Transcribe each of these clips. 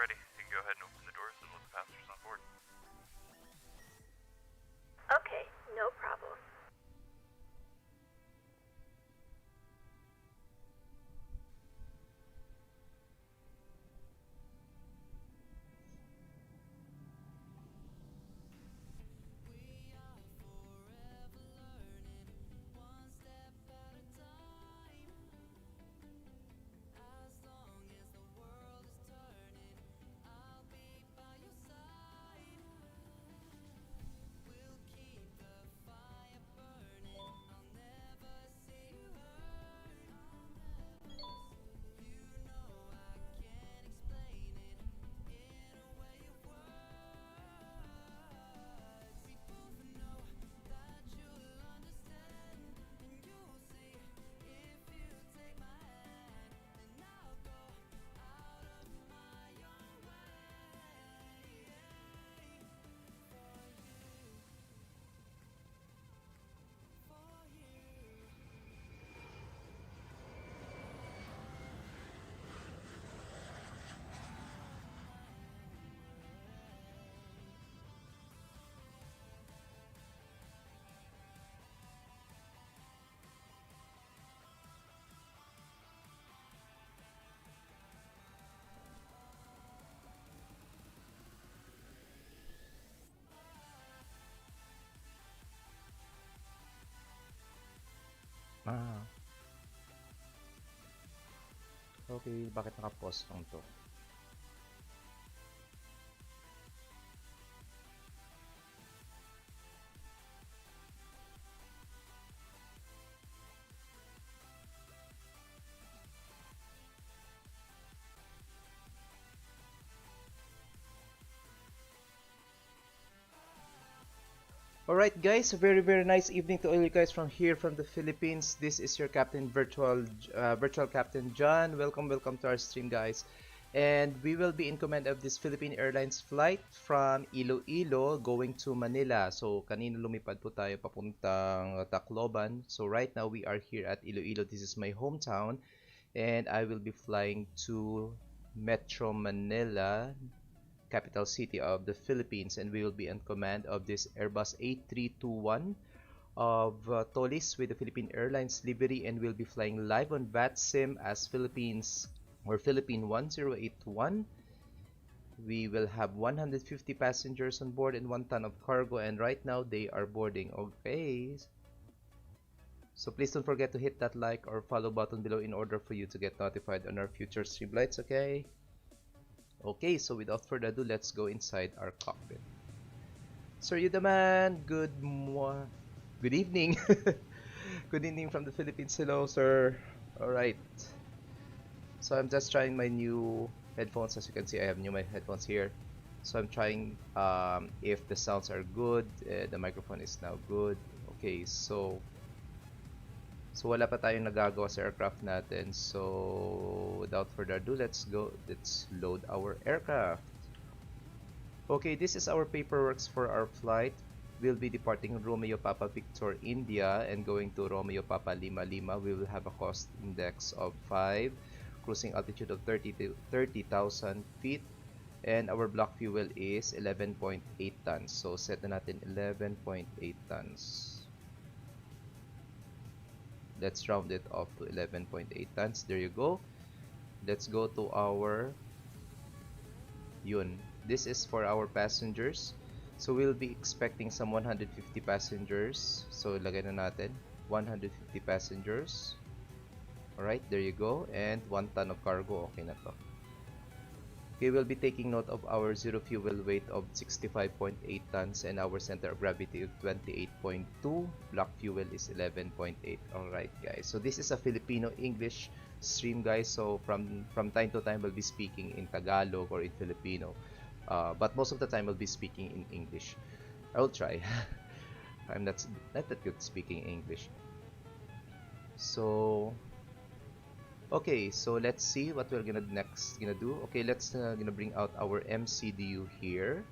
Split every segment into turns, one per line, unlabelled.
ready, you can go ahead and open the doors and let the passengers on board.
Okay, no problem.
Ah, okay. Bakit naka-pause lang to? Alright guys, a very nice evening to all you guys from here from the Philippines. This is your Captain Virtual Captain John. Welcome to our stream guys. And we will be in command of this Philippine Airlines flight from Iloilo going to Manila. So kanina lumipad po tayo papuntang Tacloban. So right now we are here at Iloilo. This is my hometown and I will be flying to Metro Manila, capital city of the Philippines, and we will be in command of this Airbus A321 of Tolis with the Philippine Airlines livery, and we'll be flying live on VATSIM as Philippines or Philippine 1081. We will have 150 passengers on board and 1 ton of cargo, and right now they are boarding. Okay, so please don't forget to hit that like or follow button below in order for you to get notified on our future stream lights. Okay, so without further ado, let's go inside our cockpit. Sir Yudaman, good evening. Good evening from the Philippines. Hello, sir. Alright. So I'm just trying my new headphones. As you can see, I have new headphones here. So I'm trying if the sounds are good. The microphone is now good. Okay, so wala pa tayong nagagawa sa aircraft natin. So without further ado, let's load our aircraft. Okay, this is our paperwork for our flight. We'll be departing Romeo Papa Victor India and going to Romeo Papa Lima Lima. We will have a cost index of 5, cruising altitude of 30,000 feet, and our block fuel is 11.8 tons. So set na natin 11.8 tons. Let's round it off to 11.8 tons. There you go. Let's go to our yun. This is for our passengers. So we'll be expecting some 150 passengers. So lagay na natin 150 passengers. Alright, there you go. And 1 ton of cargo. Okay na to. Okay, we'll be taking note of our zero fuel weight of 65.8 tons and our center of gravity of 28.2. Block fuel is 11.8. Alright guys, so this is a Filipino English stream guys. So from time to time we'll be speaking in Tagalog or in Filipino, but most of the time we'll be speaking in English. I will try. I'm not that good speaking English. So okay, so let's see what we're next gonna do. Okay, let's gonna bring out our MCDU here,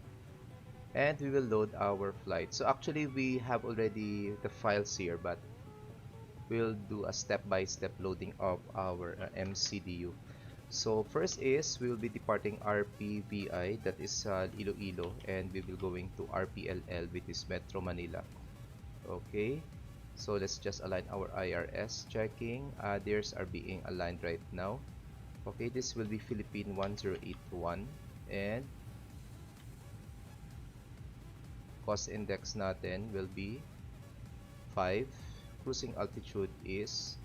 and we will load our flight. So actually we have already the files here, but we'll do a step-by-step loading of our MCDU. So first is we will be departing RPVI, that is Iloilo, and we will going to RPLL, which is Metro Manila. Okay, so let's just align our IRS checking. Theirs are being aligned right now. Okay, this will be Philippine 1081, and cost index natin will be 5. Cruising altitude is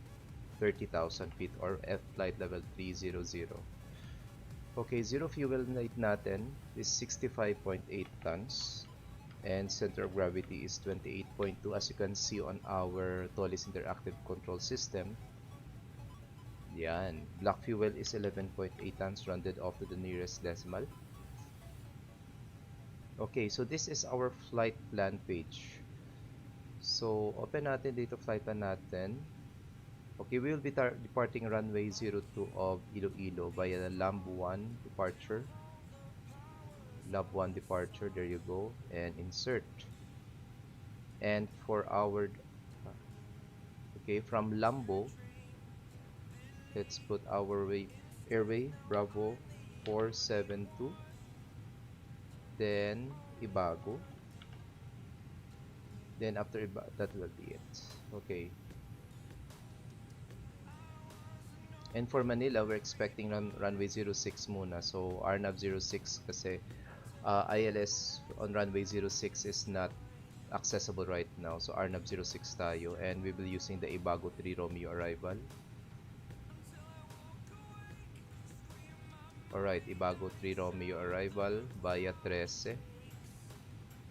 30,000 feet or flight level 300. Okay, zero fuel weight natin is 65.8 tons and center of gravity is 28.2, as you can see on our Tolis interactive control system. Yan, black fuel is 11.8 tons rounded off to the nearest decimal. Okay, so this is our flight plan page. So open natin dito flight plan natin. Okay, we will be departing runway 02 of Iloilo via the LAMB1 departure. LAMB1 departure, there you go, and insert. And for our, okay, from Lambo, let's put our airway Bravo 472, then Ibago, then after Ibago, that will be it. Okay. And for Manila, we're expecting runway 06 muna. So RNAV 06 kasi ILS on runway 06 is not accessible right now. So RNAV 06 tayo, and we will be using the Ibago 3 Romeo arrival. Alright, Ibago 3 Romeo arrival via 13.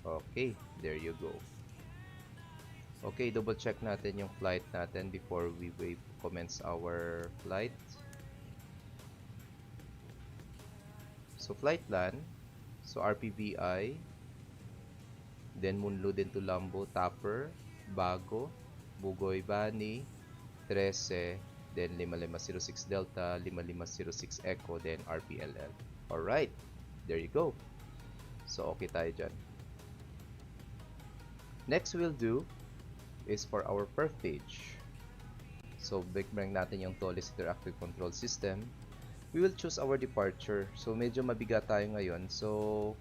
Okay, there you go. Okay, double check natin yung flight natin before we commence our flight. So flight plan, so RPVI, then Munlo din to Lambo, Tapper, Bago, Bugoy Bani, 13, then 5506 Delta, 5506 Echo, then RPLL. Alright, there you go. So okay tayo dyan. Next we'll do is for our perf page. So bring natin yung Tolis interactive control system. We will choose our departure. So medyo mabigat tayo ngayon. So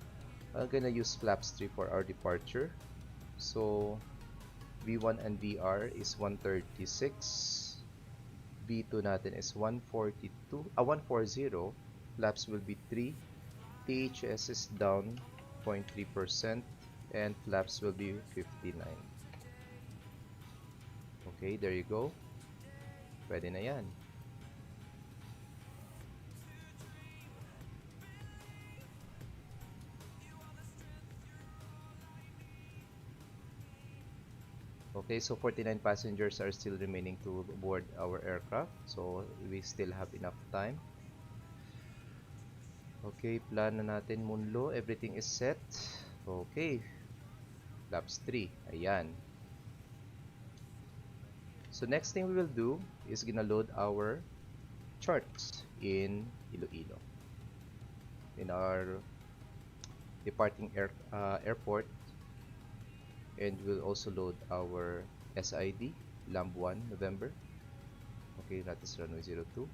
I'm gonna use flaps 3 for our departure. So V1 and VR is 136. V2 natin is 140. Flaps will be 3. THS is down 0.3% and flaps will be 59. Okay, there you go. Pwede na yan. Okay, so 49 passengers are still remaining to board our aircraft. So we still have enough time. Okay, plan na natin Munlo. Everything is set. Okay. Flaps 3. Ayan. So next thing we will do is gonna load our charts in Iloilo, in our departing airport, and we'll also load our SID LAMB1 November. Okay, that is runway 02.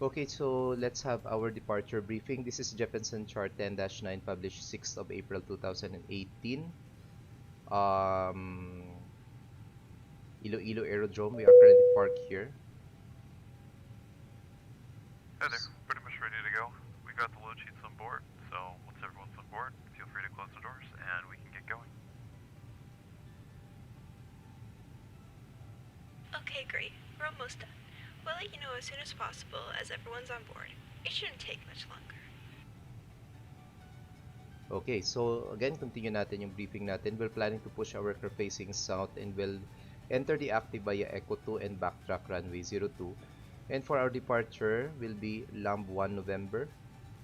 Okay, so let's have our departure briefing. This is Jeppesen chart 10-9 published 6th of April 2018. Iloilo Aerodrome. We are currently parked here.
Hey there, pretty much ready to go. We got the load sheets on board, so once everyone's on board, feel free to close the doors and we can get going.
Okay, great. We're almost done. We'll let you know as soon as possible as everyone's on board. It shouldn't take much longer.
Okay, so again, continue natin yung briefing natin. We're planning to push our aircraft facing south and will enter the active via Echo 2 and backtrack runway 02. And for our departure will be LAMB1 November.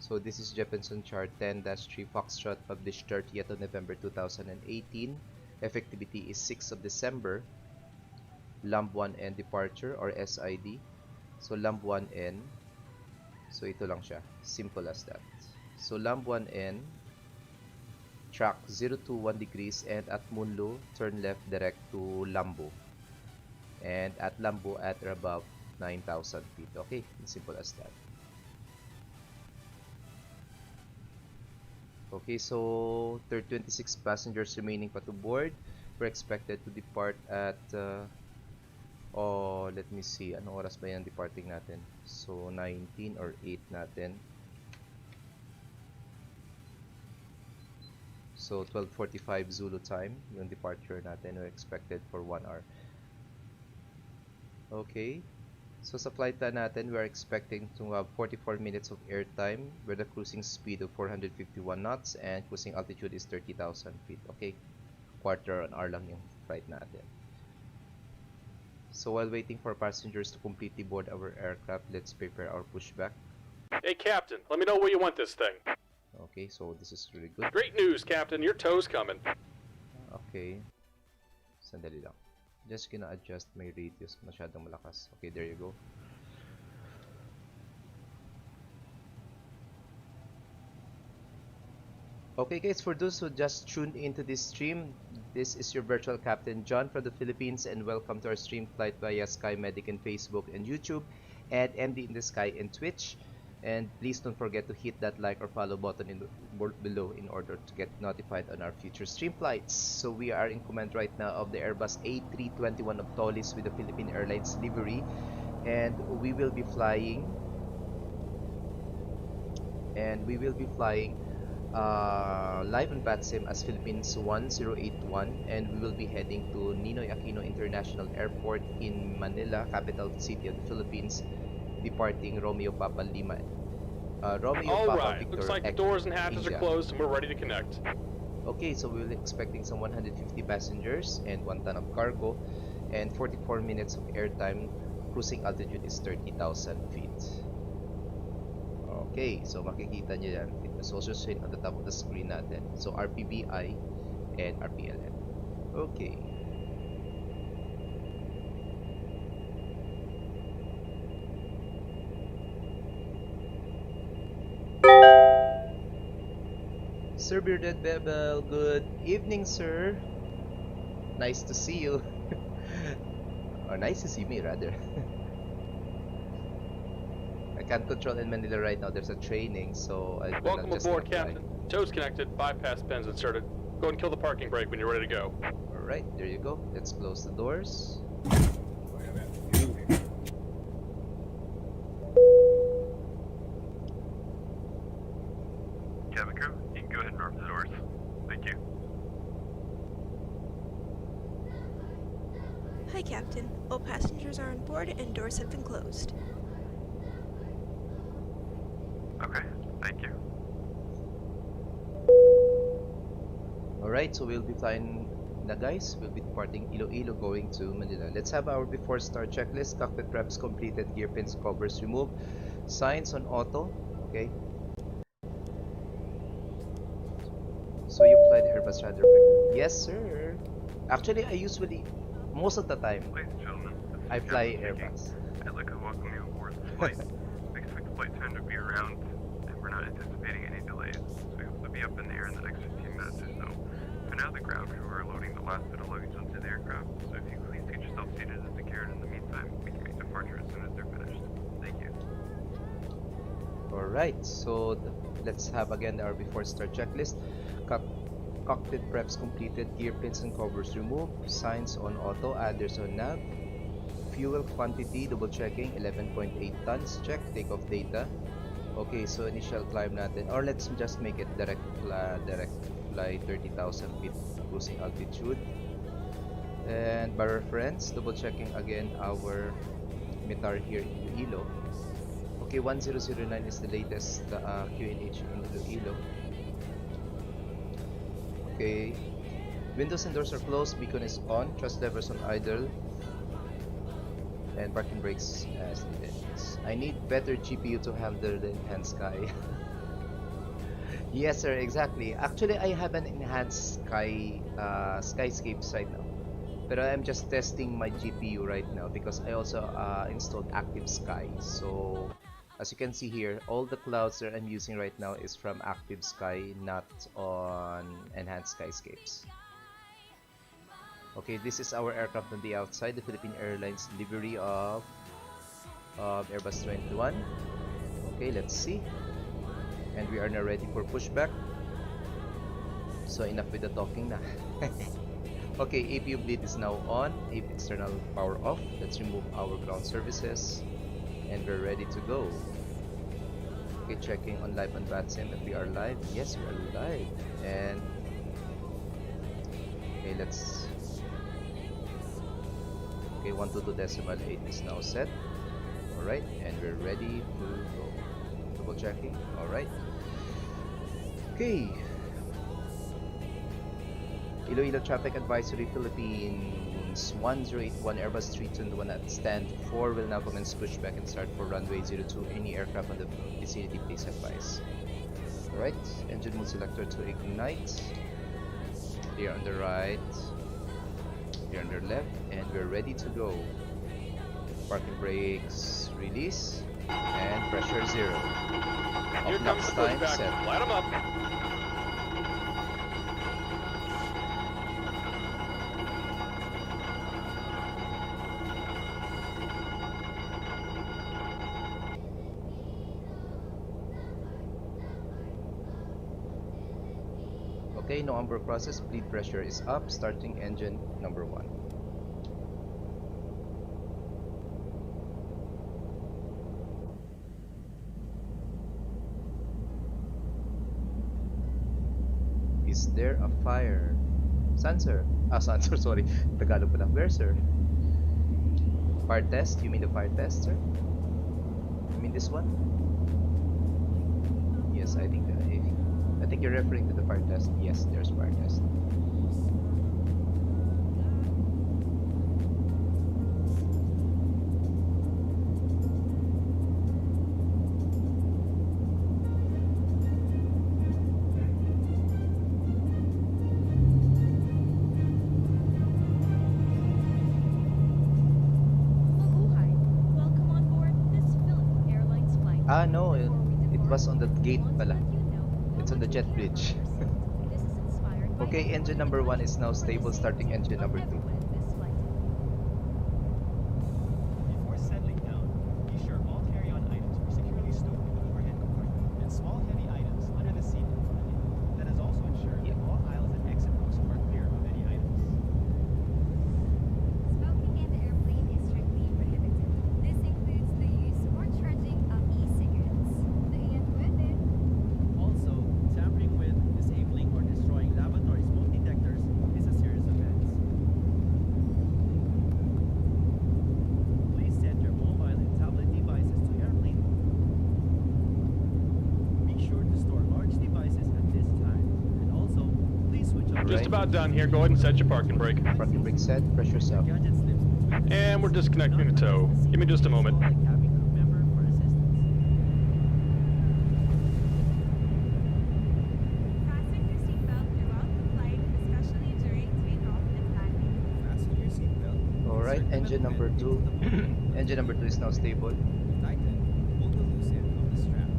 So this is Jeppesen chart 10-3 Foxtrot published 30th of November 2018. Effectivity is 6th of December. LAMB1N departure or SID. So LAMB1N. So ito lang siya. Simple as that. So LAMB1N, track 0 to 1 degrees, and at Munlo, turn left direct to Lambo. and at Lambo at above 9,000 feet. Okay, as simple as that. Okay, so 26 passengers remaining pa to board. We're expected to depart at oh, let me see, anong oras ba yan departing natin? So 19 or 8 natin. So 12:45 Zulu time yung departure natin. We're expected for 1 hour. Okay, so sa flight time natin, we're expecting to have 44 minutes of airtime with a cruising speed of 451 knots and cruising altitude is 30,000 feet. Okay, quarter an hour lang yung flight natin. So while waiting for passengers to completely board our aircraft, let's prepare our pushback.
Hey, Captain, let me know where you want this thing.
Okay, so this is really good.
Great news, Captain. Your tow's coming.
Okay, sandali lang. Just gonna adjust my radius, masyadong malakas. Okay, there you go. Okay guys, for those who just tuned into this stream, this is your virtual captain John from the Philippines, and welcome to our stream flight via Sky Medic in Facebook and YouTube, and MD in the Sky and Twitch. And please don't forget to hit that like or follow button in the below in order to get notified on our future stream flights. So we are in command right now of the Airbus A321 of Tolis with the Philippine Airlines livery, and we will be flying live on VATSIM as Philippines 1081, and we will be heading to Ninoy Aquino International Airport in Manila, capital city of the Philippines, departing Romeo Papa Lima.
All right,
Victor
looks like the
Echo,
doors and hatches
India.
are closed and we're ready to connect.
Okay, so we're expecting some 150 passengers and 1 ton of cargo and 44 minutes of airtime. Cruising altitude is 30,000 feet. Okay, so makikita nyo yan. It was also shown on the top of the screen natin. So RPVI and RPLL. Okay. Sir Bearded Bebel, good evening, sir. Nice to see you. Or nice to see me, rather. I can't control in Manila right now. There's a training, so I will
Welcome
just
aboard,
gonna fly.
Captain. Tow's connected, bypass pins inserted. Go and kill the parking brake when you're ready to go.
Alright, there you go. Let's close the doors.
Cabin crew, you can go ahead and open the doors. Thank you.
Hi, Captain. All passengers are on board and doors have been closed.
Okay, thank you.
Alright, so we'll be flying na guys. We'll be departing Iloilo going to Manila. Let's have our before start checklist. Cockpit preps completed, gear pins, covers removed, signs on auto. Okay. So you fly the Airbus rather quickly? Yes, sir. Actually, I usually, most of the time,
Ladies and gentlemen, this is
I fly
Captain
Airbus.
speaking. I'd like to welcome you aboard this flight. We expect the flight time to be around, and we're not anticipating any delays. So we hope to be up in the air in the next 15 minutes or so. For now, the ground crew are loading the last bit of luggage onto the aircraft, so if you please get yourself seated and secured in the meantime, we can make departure as soon as they're finished. Thank you.
Alright, so let's have again our before start checklist. Cockpit preps completed, gear pins and covers removed, signs on auto, adders on nav, fuel quantity double checking 11.8 tons, check, takeoff data. Okay, so initial climb natin, or let's just make it direct fly 30,000 feet cruising altitude. And by reference, double checking again our METAR here in Iloilo. Okay, 1009 is the latest QNH in Iloilo. Okay, windows and doors are closed, beacon is on, thrust levers on idle, and parking brakes as needed. I need better GPU to handle the enhanced sky. Yes, sir, exactly. Actually, I have an enhanced skyscapes right now, but I'm just testing my GPU right now because I also installed Active Sky. So as you can see here, all the clouds that I'm using right now is from Active Sky, not on Enhanced Skyscapes. Okay, this is our aircraft on the outside, the Philippine Airlines livery of Airbus 21. Okay, let's see. And we are now ready for pushback. So enough with the talking na. Okay, APU bleed is now on. AP external power off. Let's remove our ground services. And we're ready to go. Okay, checking on live on VATSIM if we are live. Yes, we are live. And okay, let's. Okay, 122.8 is now set. Alright, and we're ready to go. Double checking. Alright. Okay. Iloilo Traffic Advisory Philippines 1081 Airbus 321 at stand 4 will now commence pushback and start for runway 02. Any aircraft on the vicinity, please advise. Alright, engine mode selector to ignite. Clear on the right, clear on the left, and we're ready to go. Parking brakes release, and pressure 0.
Here comes the
time
pushback.
set.
Light 'em up.
Okay, no umber process, bleed pressure is up, starting engine number 1. Is there a fire? Saan, sir? Ah, saan, sir, sorry. Tagalog pala. Where, sir? Fire test? You mean the fire test, sir? You mean this one? Yes, I think you're referring to the fire test. Yes, there's fire test. Ah, no, it was on the gate pala. It's on the jet bridge. Okay, engine number 1 is now stable, starting engine number 2.
Before settling down, be sure all carry-on items are securely stowed in the overhead compartment and small heavy items under the seat in front of you. That is also ensured that all aisles and exit rows are clear of any items.
Smoking in the airplane is strictly prohibited. This includes the use or charging of e-cigarettes.
Also, tampering with, disabling, or destroying lavatory smoke detectors is a serious offense. Please set your mobile and tablet devices to airplane mode. Be sure to store large devices at this time. And also, please switch off
Just about done here. Go ahead and set your parking brake.
Parking brake set, pressure up.
gadget slips between
And we're disconnecting the tow. Give me just a moment.
Call a cabin crew member for assistance.
Fasten your seatbelt throughout the flight, especially during takeoff and landing.
Fasten your seatbelt.
Alright,
Insert the
engine
belt
number
into
2.
the belt.
Engine number 2 is now stable.
Tighten, pull the loose end of the strap.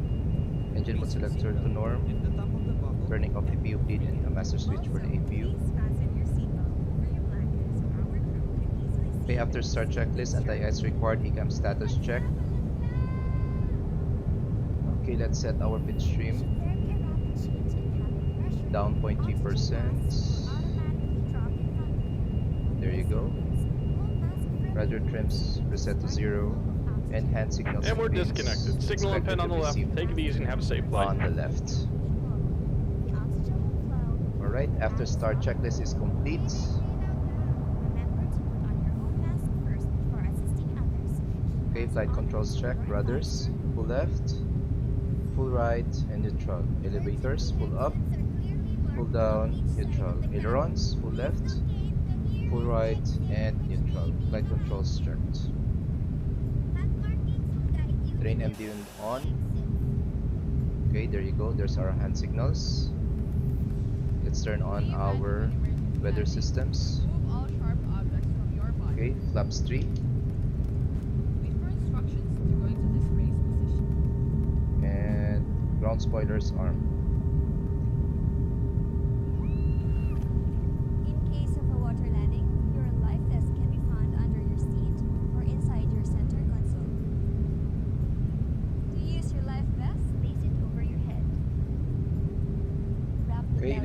Engine mode
Release your
selector to
seatbelt.
norm.
Lift the top of the buckle.
Turning off APU bleed and a master switch for the
Also,
APU.
please fasten your seatbelt over your blanket so our crew can easily see
Okay, after start checklist, anti-ice required, ECAM status check. Okay, let's set our pit stream down 0.3%. There you go. Rudder trims reset to 0. And hand signals
And we're
pins
disconnected. Signal and pin
expected
on
to
the left.
receive
Take it easy and have a safe flight.
on the left. Alright, after start checklist is complete.
Remember to put on your own mask first before assisting others.
Okay, flight controls check. Rudders, full left, full right, and neutral. Elevators, full up, full down, neutral. Ailerons, full left, full right, and neutral. Flight controls checked. Train MD on. Okay, there you go. There's our hand signals. Let's turn on our weather systems.
Remove all sharp objects from your body.
Okay, flaps 3.
Wait for instructions to go into this raised position.
And ground spoilers armed.
In case of a water landing,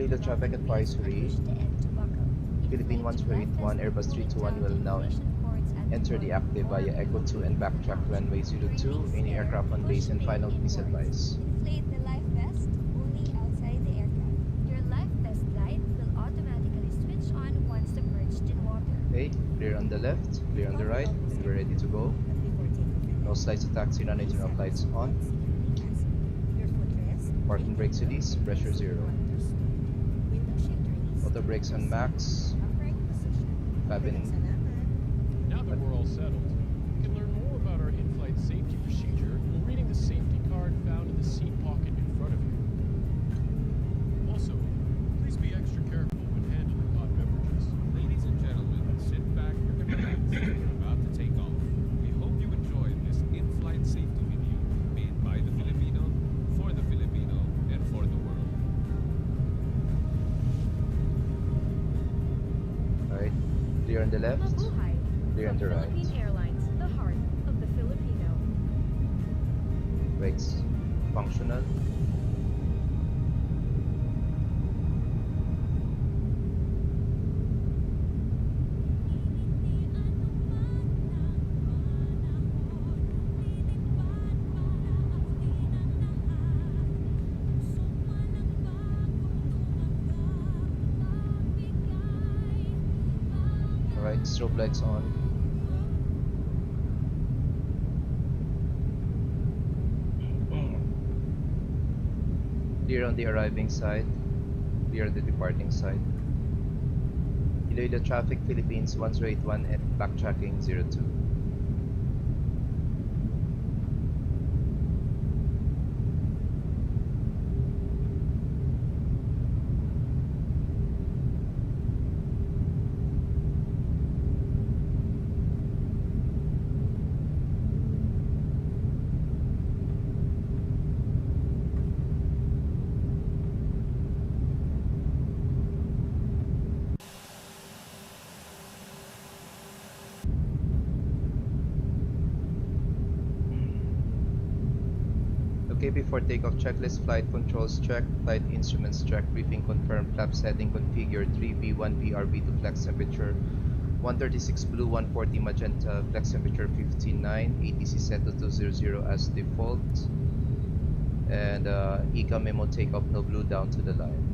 Iloilo traffic advisory. Philippine 1081 Airbus 321 will now enter the active via Echo 2 and backtrack runway 02. Any aircraft on base and final please advise.
Inflate the life vest only outside the aircraft. Your life vest light will automatically switch on once submerged in water.
Okay, clear on the left, clear on the right, and we're ready to go. No slides to taxi, runway turn off lights on. Parking brakes release, pressure 0. Auto brakes on max. Cabin.
Now that we're all settled, you can learn more about our in-flight safety procedure when reading the safety card found in the seat pocket in front of you. Also, please be extra careful when handling hot beverages.
Ladies and gentlemen, sit back and relax. We're about to take off. We hope you enjoyed this in-flight safety video made by the Filipino, for the Filipino, and for the world.
Alright, clear on the left,
Mabuhay.
clear on the right.
Philippine Airlines, the heart of the Filipino.
Brakes functional. Alright, strobe lights on. Clear on the arriving side, clear on the departing side. Iloilo traffic Philippines 1081 and backtracking 02. Okay, before takeoff, checklist, flight controls check, flight instruments check, briefing confirmed, flaps heading configured, 3V1 VRB to flex temperature, 136 blue, 140 magenta, flex temperature 59, ATC set to 200 as default, and ECA memo takeoff no blue down to the line.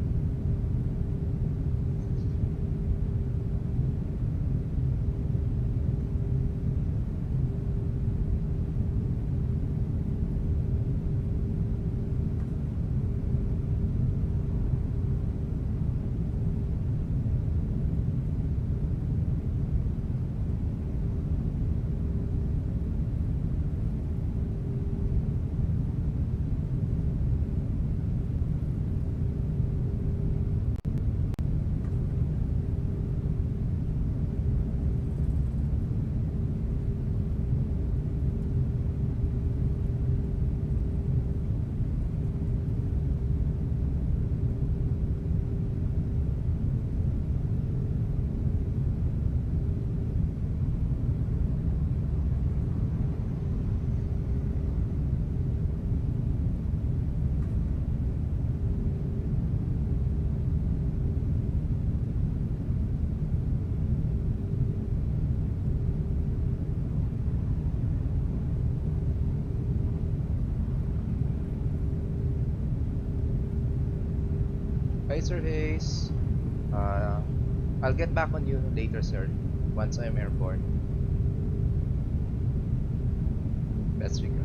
Hi Sir Hayes. I'll get back on you later, sir, once I'm airborne. Best regard.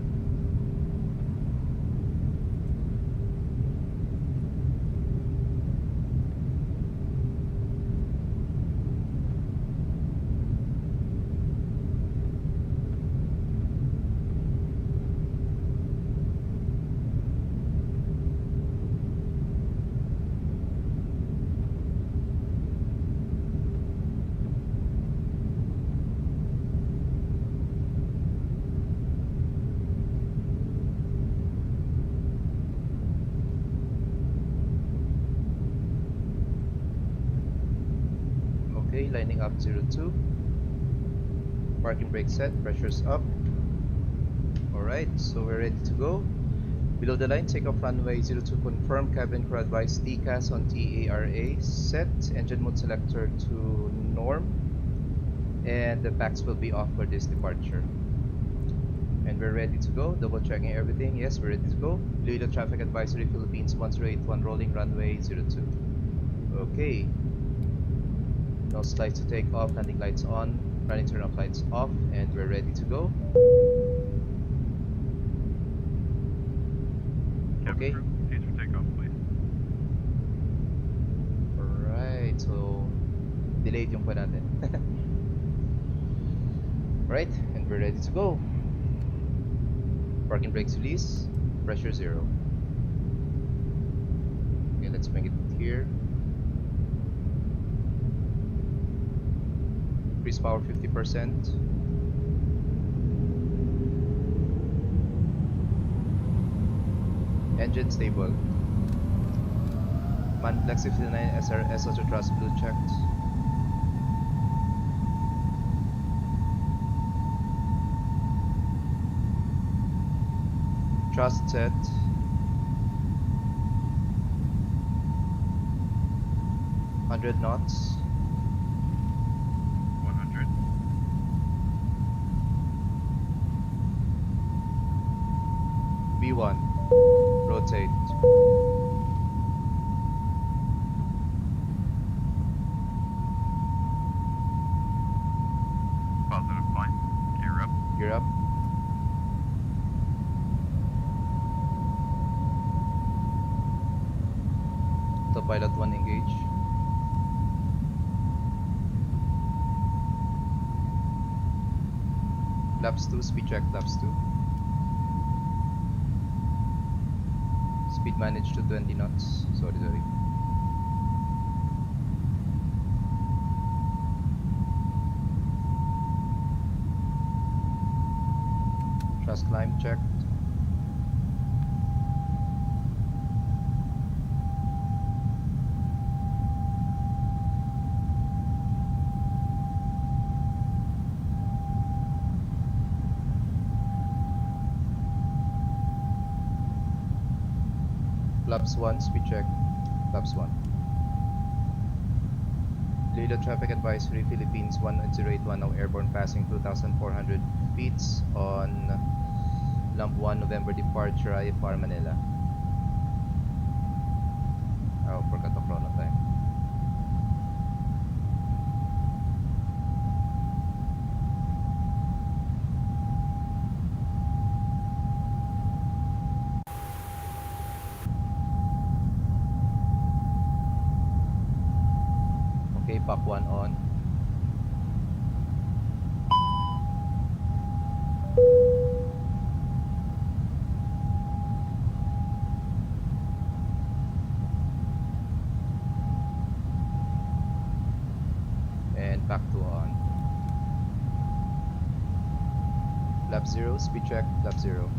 Okay, lining up 02. Parking brake set, pressure's up. Alright, so we're ready to go. Below the line, takeoff runway 02 confirmed. Cabin crew advised TCAS on TARA. Set engine mode selector to norm. And the packs will be off for this departure. And we're ready to go. Double checking everything. Yes, we're ready to go. Below the traffic advisory Philippines 1081 rolling runway 02. Okay. Nose lights to take off, landing lights on, running turn off lights off, and we're ready to go. Okay.
Cabin crew, seats for takeoff, please.
Alright, so delayed yung pa natin. Right, and we're ready to go. Parking brakes release, pressure 0. Okay, let's bring it here. Increase power 50%. Engine stable. Manflex 59 SRS auto thrust blue checked. Thrust set. $100 knots.
100.
V1. Rotate.
Positive climb. Gear up.
Gear up. Autopilot 1 engage. Flaps 2, speed check, flaps 2. Speed managed to 20 knots. Sorry. Thrust climb checked. Flaps 1, speed check. Flaps 1. Leader traffic advisory Philippines 1081 now airborne passing 2,400 feet on Lamp 1 November departure IFR Manila. Oh, forgot the chrono time. Okay, PAC 1 on. And PAC 2 on. Lap 0, speed check, lap 0.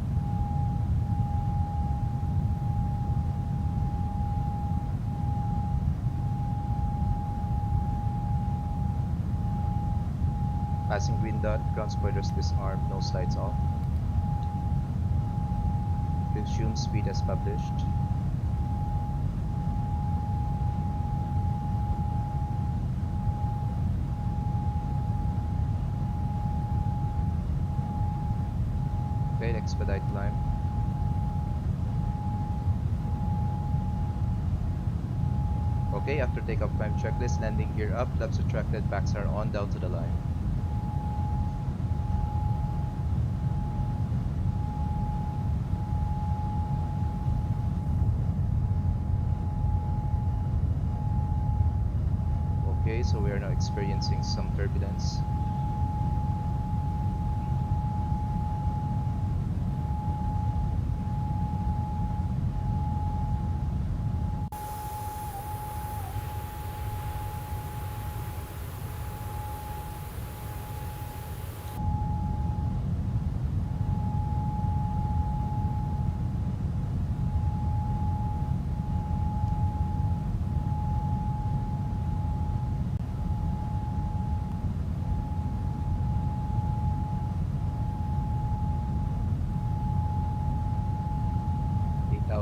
Passing green dot, ground spoilers disarmed, nose lights off. Resume speed as published. Okay, expedite climb. Okay, after takeoff climb checklist, landing gear up, flaps retracted, backs are on, down to the line. Okay, so we are now experiencing some turbulence.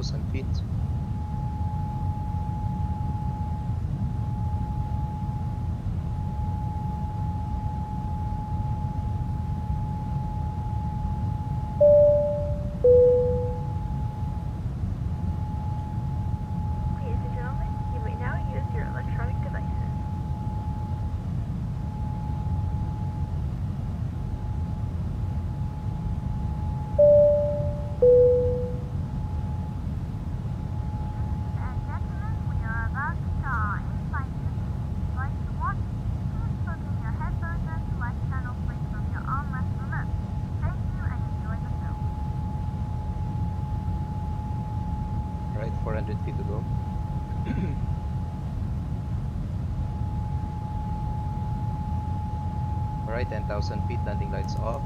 10,000 feet.
Ladies and gentlemen, you may now use your electronic devices.
And gentlemen, we are about to start in-flight duty. Like to watch, please plug in your headphones and select channel 3 from your armrest remote. Thank you and enjoy the film.
Alright, 400 feet to go. Alright, 10,000 feet, landing lights off.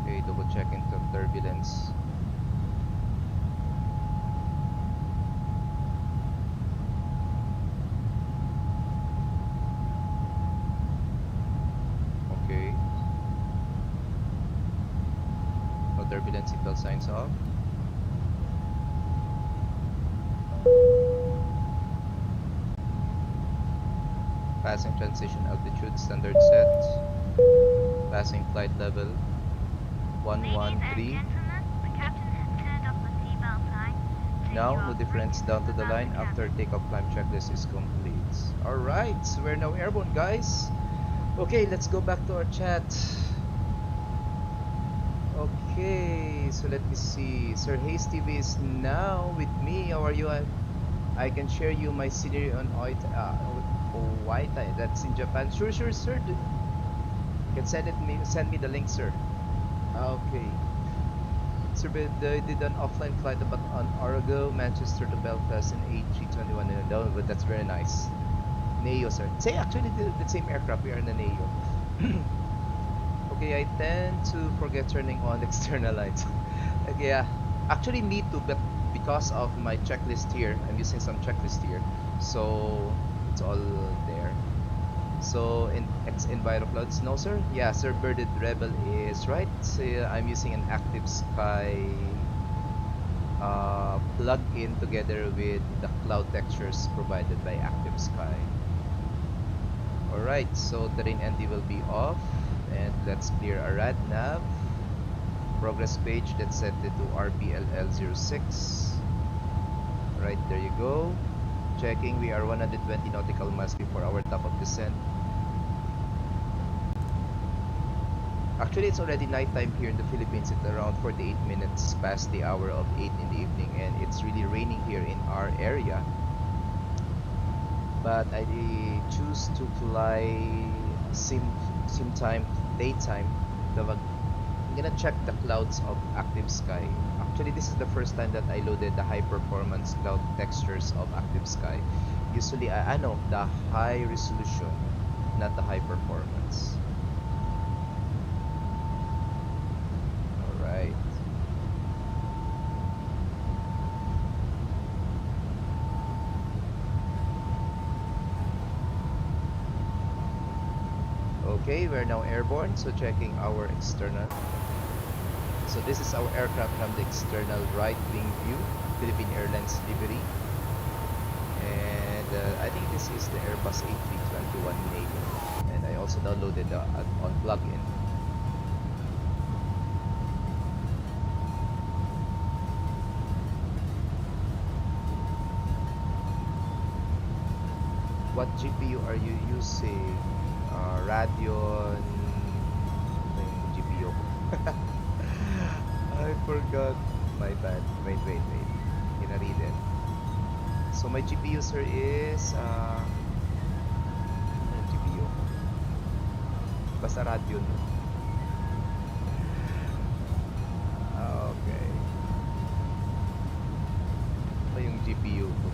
Okay, double check into turbulence. Okay. No turbulence, seatbelt signs off. Passing transition altitude standard set. Passing flight level 113.
The captain has turned off the seatbelt sign.
Now, no difference down to the line after takeoff climb checklist is complete. Alright, so we're now airborne, guys. Okay, let's go back to our chat. Okay, so let me see. Sir Hayes TV is now with me. How are you? I can share you my scenery on Oita. That's in Japan. Sure, sir. You can send me the link, sir. Okay. Sir, I did an offline flight about an hour ago, Manchester to Belfast in A321. No, but that's very nice. Neo, sir. Say actually the same aircraft. We are in the Neo. Okay, I tend to forget turning on external lights. Okay, yeah, actually me too, but because of my checklist here, I'm using some checklist here, so it's all there. So in EnviroClouds, no sir. Yeah, sir, Birded Rebel is right. So, I'm using an Active Sky plug-in together with the cloud textures provided by Active Sky. Alright, so terrain ND will be off, and let's clear our rad nav. Progress page, let's set it to RPLL 06. Right, there you go. Checking, we are 120 nautical miles before our top of descent. Actually, it's already nighttime here in the Philippines. It's around 48 minutes past the hour of 8 in the evening, and it's really raining here in our area. But I choose to fly sim time, daytime. I'm gonna check the clouds of Active Sky. Actually, this is the first time that I loaded the high performance cloud textures of Active Sky. Usually, I know the high resolution, not the high performance. Alright. Okay, we're now airborne, so checking our external. So this is our aircraft from the external right wing view, Philippine Airlines livery. And I think this is the Airbus A321 Neo. And I also downloaded the on plugin. What GPU are you using? Radeon GPU. I forgot. My bad. Wait. Gonna read it. So my GPU, sir, is GPU. Basta Radeon. Okay. Ito yung GPU ko.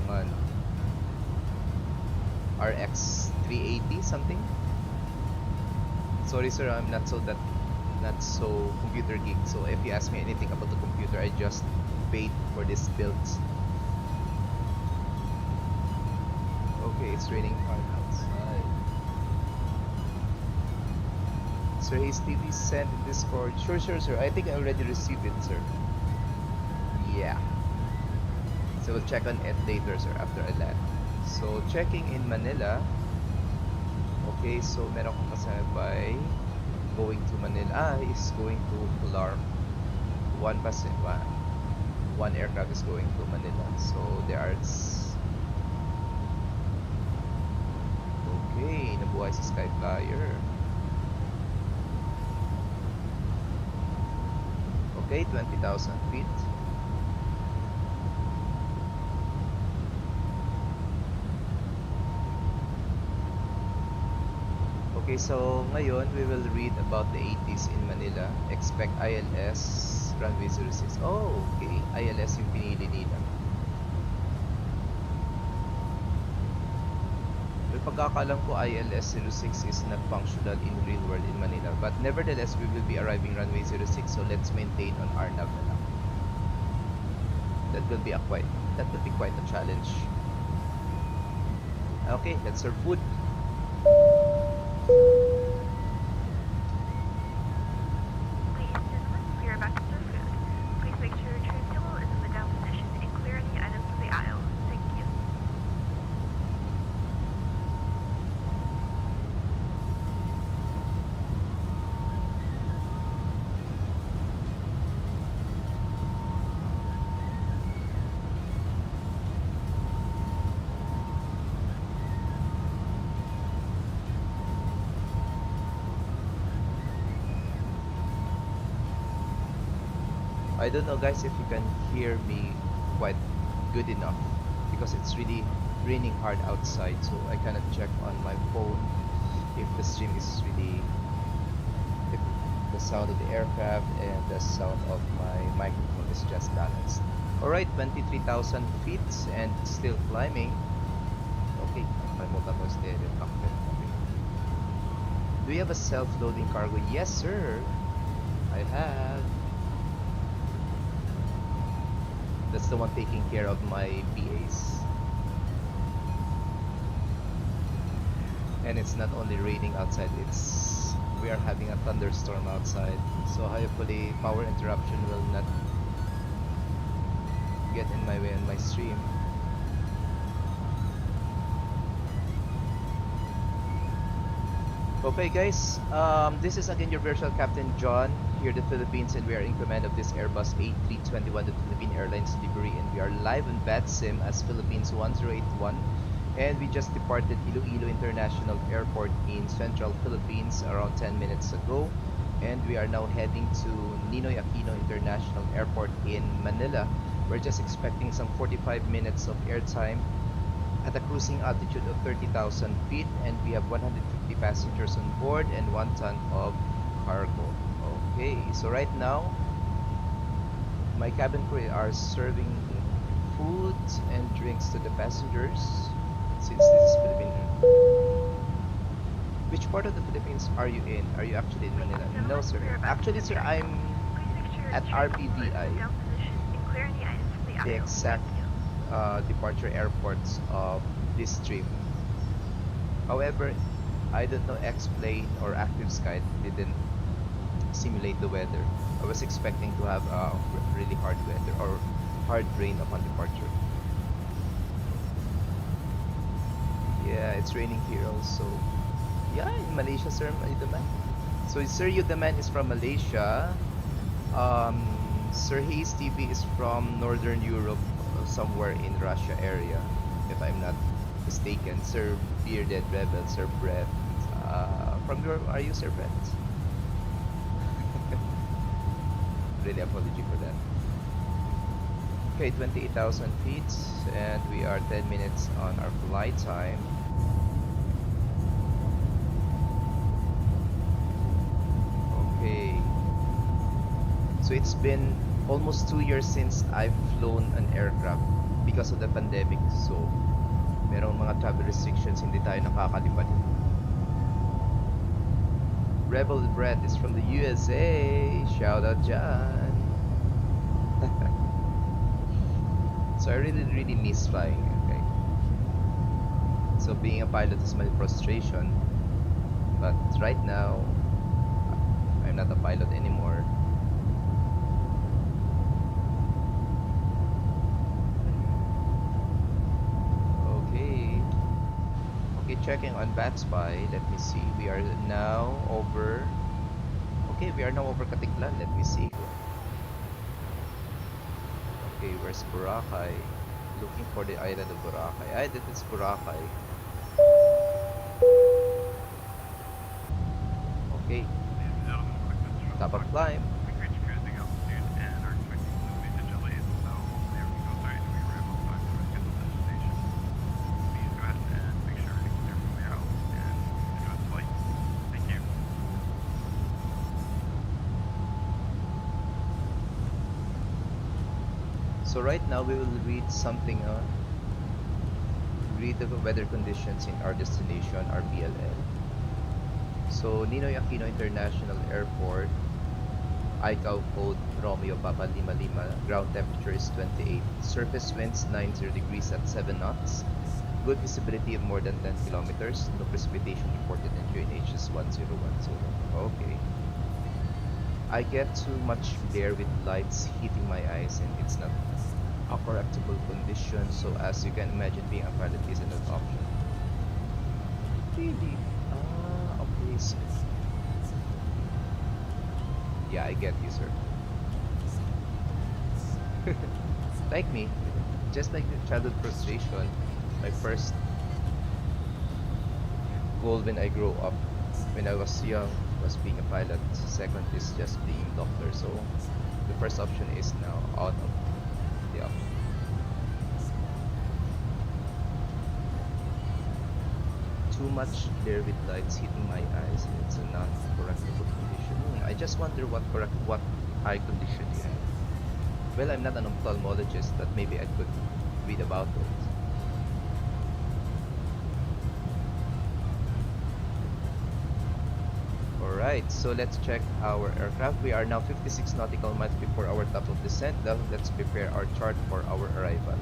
Ano? RX 380 something. Sorry sir, I'm not so computer geek, so if you ask me anything about the computer, I just paid for this build. Okay, it's raining hard outside. Sir Hayes TV sent in Discord. Sure, sir. I think I already received it, sir. Yeah. So we'll check on it later, sir, after I land. So checking in Manila. Okay, so meron kong kasabay going to Manila. He's going to Alarm. One aircraft is going to Manila. So there are okay, nabuhay si Sky Flyer. Okay, 20,000 feet. Okay, so ngayon we will read about the 80s in Manila. Expect ILS runway 06. Oh, okay. ILS yung pinili nila. May pagkakalam ko ILS 06 is not functional in real world in Manila. But nevertheless, we will be arriving runway 06. So let's maintain on our nav na lang. That will be quite a challenge. Okay, let's serve food.
Ladies and gentlemen, we are about to serve food. Please make sure your tray table is in the down position and clear any items from the aisle. Thank you.
I don't know guys if you can hear me quite good enough because it's really raining hard outside, so I cannot check on my phone if the stream is really, if the sound of the aircraft and the sound of my microphone is just balanced. Alright, 23,000 feet and still climbing. Okay, nakalimutan ko yung stereo cockpit. Okay. Do you have a self-loading cargo? Yes sir, I have. That's the one taking care of my PAs. And it's not only raining outside, we are having a thunderstorm outside. So hopefully power interruption will not get in my way on my stream. Okay guys, this is again your virtual Captain John here in the Philippines, and we are in command of this Airbus A321, the Philippine Airlines livery, and we are live on VATSIM as Philippines 1081, and we just departed Iloilo International Airport in Central Philippines around 10 minutes ago, and we are now heading to Ninoy Aquino International Airport in Manila. We're just expecting some 45 minutes of airtime at a cruising altitude of 30,000 feet, and we have 150 passengers on board and 1 ton of cargo. Okay, so right now my cabin crew are serving food and drinks to the passengers since this is Philippine. Which part of the Philippines are you in? Are you actually in Manila? No sir, actually sir, I'm at RPVI, the exact departure airports of this trip. However, I don't know, X-Plane or Active Sky didn't simulate the weather. I was expecting to have really hard weather or hard rain upon departure. Yeah, it's raining here also. Yeah, in Malaysia, sir, Yudaman. So Sir Yudaman is from Malaysia. Sir Hayes TV is from Northern Europe, somewhere in Russia area, if I'm not mistaken. Sir Bearded Rebel, Sir Brett. From your, are you Sir Brett? Really apology for that. Okay, 28,000 feet, and we are 10 minutes on our flight time. Okay. So it's been almost 2 years since I've flown an aircraft because of the pandemic. So merong mga travel restrictions, hindi tayo nakakalipad. Rebel Brett is from the USA. Shout out John. So I really miss flying. Okay. So being a pilot is my frustration. But right now not a pilot anymore. Okay. Okay, checking on VATSPY. Let me see. We are now over. Okay, we are now over Katiklan. Let me see. Okay, where's Boracay? Looking for the island of Boracay. Ah, that is Boracay. Okay,
Ladies and gentlemen, quick message from
top
the
of
cockpit.
climb.
We've reached cruising altitude and are expecting some major delays, so there we go. Sorry to be ramp up back to our scheduled destination. Please go ahead and make sure everything's clear from the out and enjoy the flight. Thank you.
So right now we will read something. Read the weather conditions in our destination, RPLL. So Ninoy Aquino International Airport, ICAO code Romeo Papa Lima Lima, ground temperature is 28, surface winds 90 degrees at 7 knots, good visibility of more than 10 kilometers, no precipitation reported in QNH is 1010. Okay. I get too much glare with lights hitting my eyes and it's not a correctable condition, so as you can imagine being a pilot isn't an option. Really? Ah, okay. So yeah, I get you, sir. Like me, just like the childhood frustration, my first goal when I grow up, when I was young, was being a pilot. Second is just being a doctor. So the first option is now out of the option. Too much glare with lights hitting my eyes. It's a non-correctable condition. I just wonder what eye condition you have. Well, I'm not an ophthalmologist, but maybe I could read about it. Alright, so let's check our aircraft. We are now 56 nautical miles before our top of descent. Now let's prepare our chart for our arrival.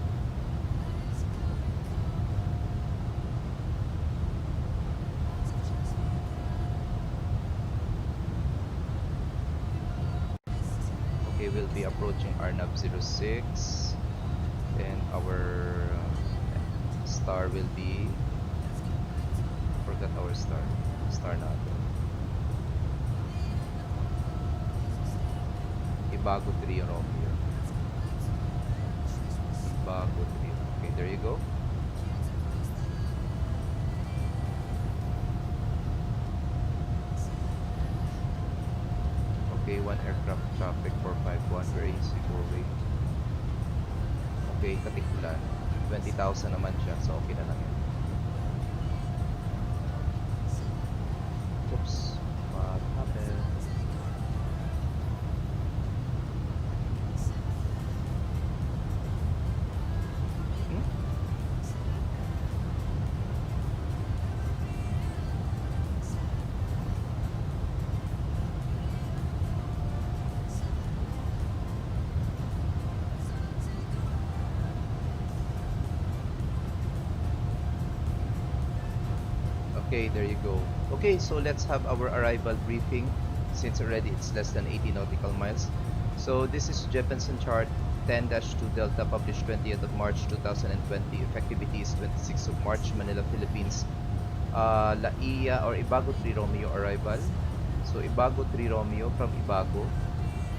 Okay, we'll be approaching Arnab 06 and our star will be, forgot our star natin. Ibago 3 Romeo. Ibago 3. Okay, there you go. Okay, one aircraft traffic 451, where is it? Four-way. Okay, Katiklan. 20,000 naman siya, so okay na lang yan. Oops, what happened? Okay, there you go. Okay, so let's have our arrival briefing since already it's less than 80 nautical miles. So this is Jeppesen chart 10-2 Delta, published 20th of March 2020. Effectivity is 26th of March, Manila, Philippines. La Ia or Ibago 3 Romeo arrival. So Ibago 3 Romeo from Ibago.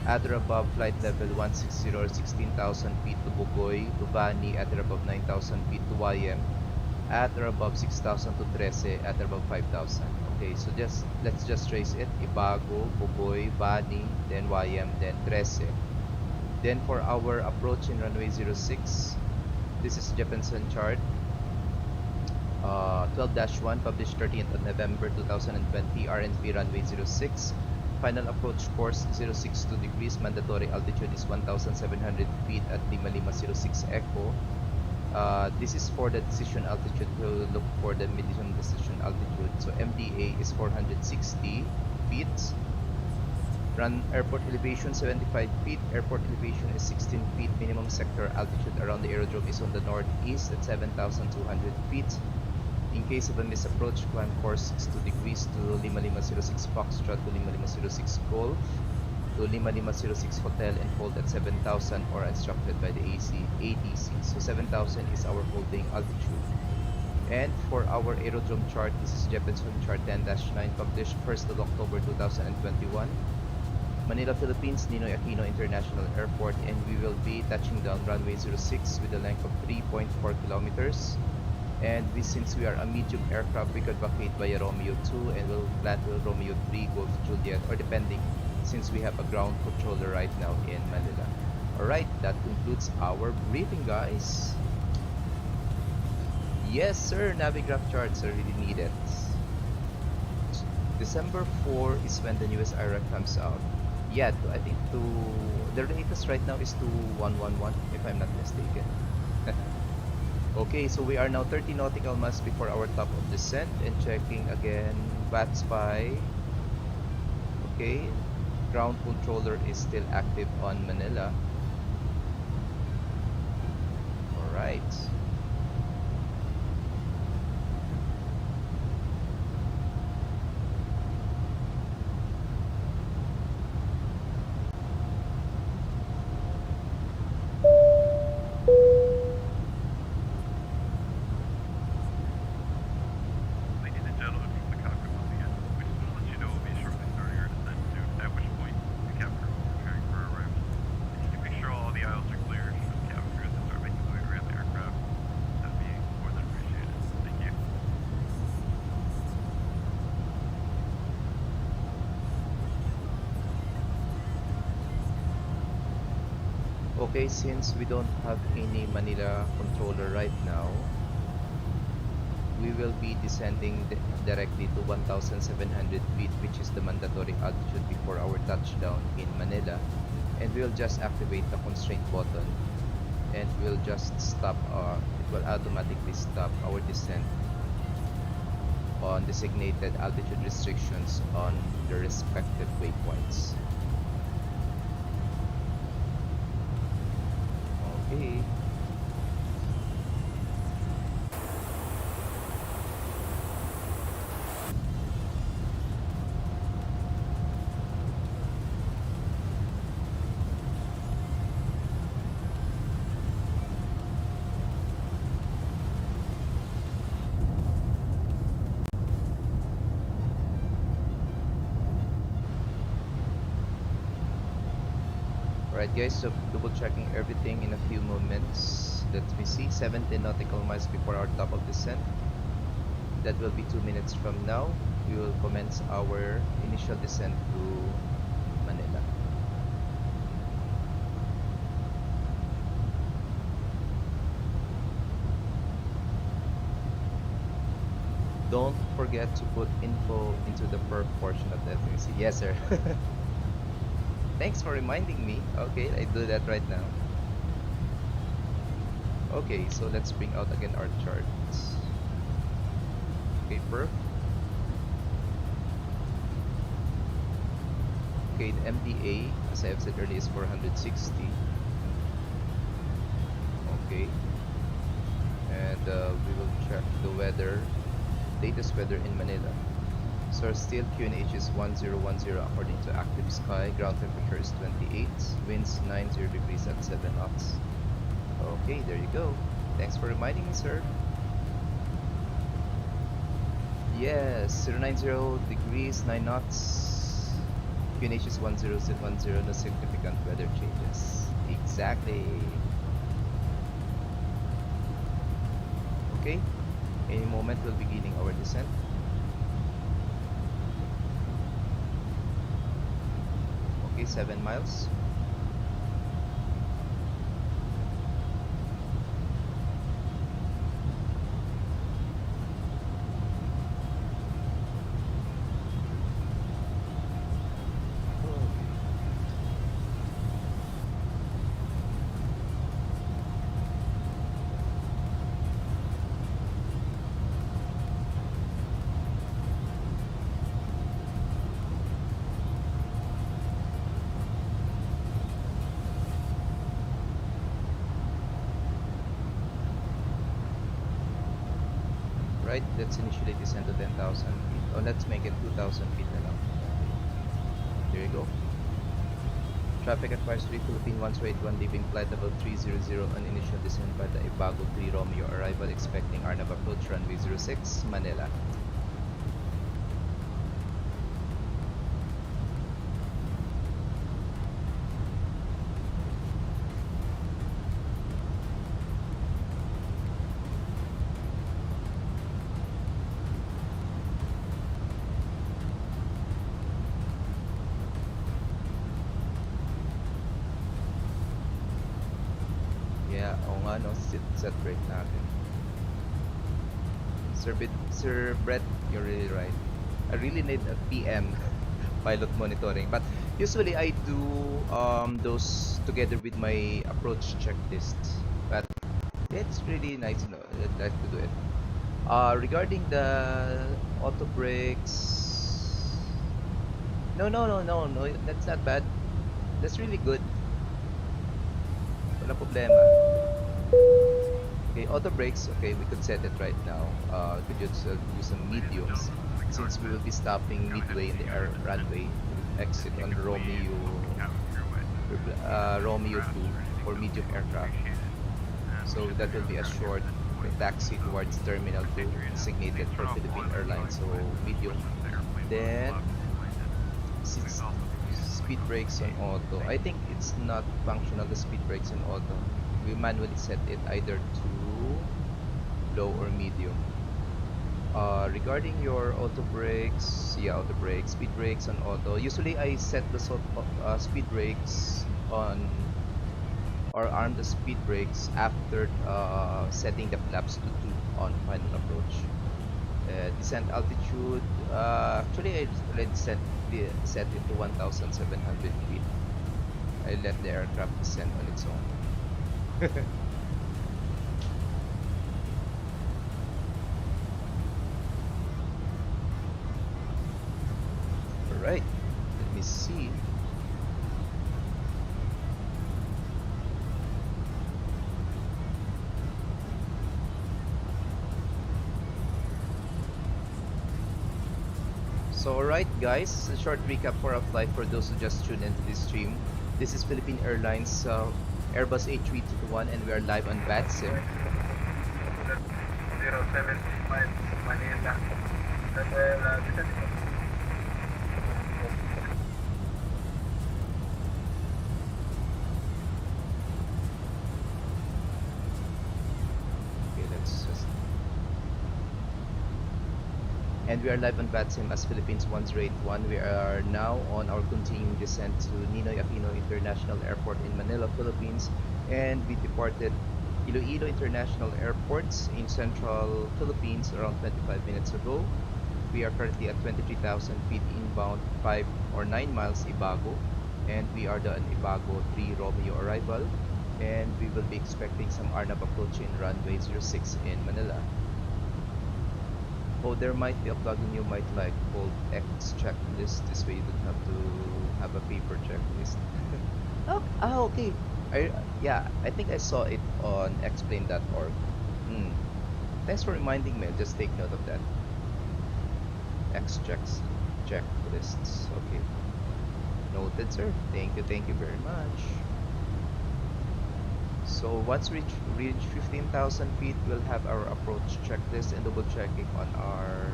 At or above flight level 160 or 16,000 feet to Bugoy, to Bani at or above 9,000 feet to YM. At or above 6,000 to Trece, at or above 5,000. Okay, so let's just trace it. Ibago, Bugoy, Bani, then YM, then Trece. Then for our approach in runway 06, this is Jeppesen chart 12-1, published 30th of November 2020, RNP runway 06. Final approach course 062 degrees, mandatory altitude is 1,700 feet at Lima Lima 06 Echo. This is for the decision altitude. We'll look for the medium decision altitude. So MDA is 460 feet. Run airport elevation 75 feet. Airport elevation is 16 feet. Minimum sector altitude around the aerodrome is on the northeast at 7,200 feet. In case of a misapproach, climb course 62 degrees to 5506 Foxtrot to 5506 Golf to 5506 Hotel and hold at 7,000 or instructed by the ATC. So 7,000 is our holding altitude. And for our aerodrome chart, this is Jeppesen chart 10-9 published 1st of October 2021. Manila, Philippines, Ninoy Aquino International Airport, and we will be touching down runway 06 with a length of 3.4 kilometers. And since we are a medium aircraft, we could vacate via Romeo 2 and we'll land to Romeo 3, Golf Juliet, or depending, since we have a ground controller right now in Manila. Alright, that concludes our briefing, guys. Yes, sir, Navigraph charts are really needed. December 4 is when the newest IRA comes out. Yeah, I think the latest right now is 2111, if I'm not mistaken. Okay, so we are now 30 nautical miles before our top of descent and checking again VATSIM. Okay, ground controller is still active on Manila. Alright.
Ladies and gentlemen from the cockpit once again, we just want to let you know we'll be shortly starting our descent soon, at which point the cabin crew will be preparing for our arrival. If you can make sure all the aisles are clear, for the cabin crew to start making their way around the aircraft, that'd be more than appreciated. Thank you.
Okay, since we don't have any Manila controller right now, we will be descending directly to 1,700 feet, which is the mandatory altitude before our touchdown in Manila. And we'll just activate the constraint button and we'll just stop it will automatically stop our descent on designated altitude restrictions on the respective waypoints. Okay. Alright guys, so double checking everything in a few moments. Let me see, 17 nautical miles before our top of descent. That will be 2 minutes from now. We will commence our initial descent to Manila. Don't forget to put info into the perf portion of the FAC. Yes sir. Thanks for reminding me. Okay, I do that right now. Okay, so let's bring out again our charts. Okay, perf. Okay, the MDA, as I have said earlier, is 460. Okay. And we will check the weather, latest weather in Manila. So still QNH is 1010 according to active sky. Ground temperature is 28. Winds 90 degrees at 7 knots. Okay, there you go. Thanks for reminding me, sir. Yes, 090 degrees, 9 knots. QNH is 1010. No significant weather changes. Exactly. Okay, any moment we'll be beginning our descent. Okay, 7 miles. Alright, let's initially descend to 10,000 feet. Oh, let's make it 2,000 feet na lang. There you go. Traffic at 53 Philippine 181 leaving flight level 300 on initial descent by the Ibago 3 Romeo arrival expecting Arnab approach runway 06 Manila. Yeah, oo nga no, set brake natin. Sir Brett, you're really right. I really need a PM pilot monitoring, but usually I do those together with my approach checklist. But it's really nice, you know, I'd like to do it. Regarding the auto brakes, no, that's not bad. That's really good. Walang problema. Okay, auto brakes. Okay, we could set it right now. We could just use some mediums since we will be stopping midway in the runway. Exit on Romeo, Romeo 2 or medium aircraft. So that will be a short taxi towards Terminal 2 designated for Philippine Airlines. So medium. Then speed brakes on auto. I think it's not functional, the speed brakes on auto. We manually set it either to low or medium. Regarding your auto brakes, yeah, auto brakes, speed brakes on auto. Usually I set the speed brakes on or arm the speed brakes after setting the flaps to 2 on final approach. Descent altitude, actually I already set it to 1,700 feet. I let the aircraft descend on its own. Alright, let me see. So alright guys, a short recap for our flight for those who just tuned into this stream. This is Philippine Airlines Airbus A321 and we are live on VATSIM.
075 Manila.
Okay, let's just... And we are live on VATSIM as Philippines 181. We are now on our continuing descent to Ninoy Aquino International Airport in Manila, Philippines. And we departed Iloilo International Airports in central Philippines around 25 minutes ago. We are currently at 23,000 feet inbound, 5 or 9 miles Ibago. And we are the Ibago 3 Romeo arrival. And we will be expecting some Arnab approach in runway 06 in Manila. Oh, there might be a plugin you might like called X checklist. This way you don't have to have a paper checklist. Okay. I think I saw it on explain.org. Thanks for reminding me. I'll just take note of that. X checklists. Okay. Noted, sir. Thank you very much. So once we reach 15,000 feet, we'll have our approach checklist and double checking on our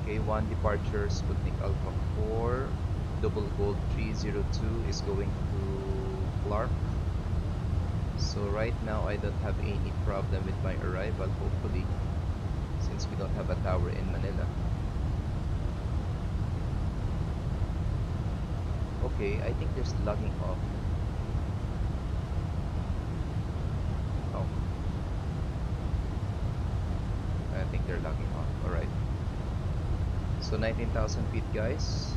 K1 departure Sputnik Alpha 4 Double Gold 302 is going to Clark. So right now I don't have any problem with my arrival, hopefully, since we don't have a tower in Manila. Okay, I think there's logging off. Oh, I think they're logging off. Alright. So 19,000 feet, guys.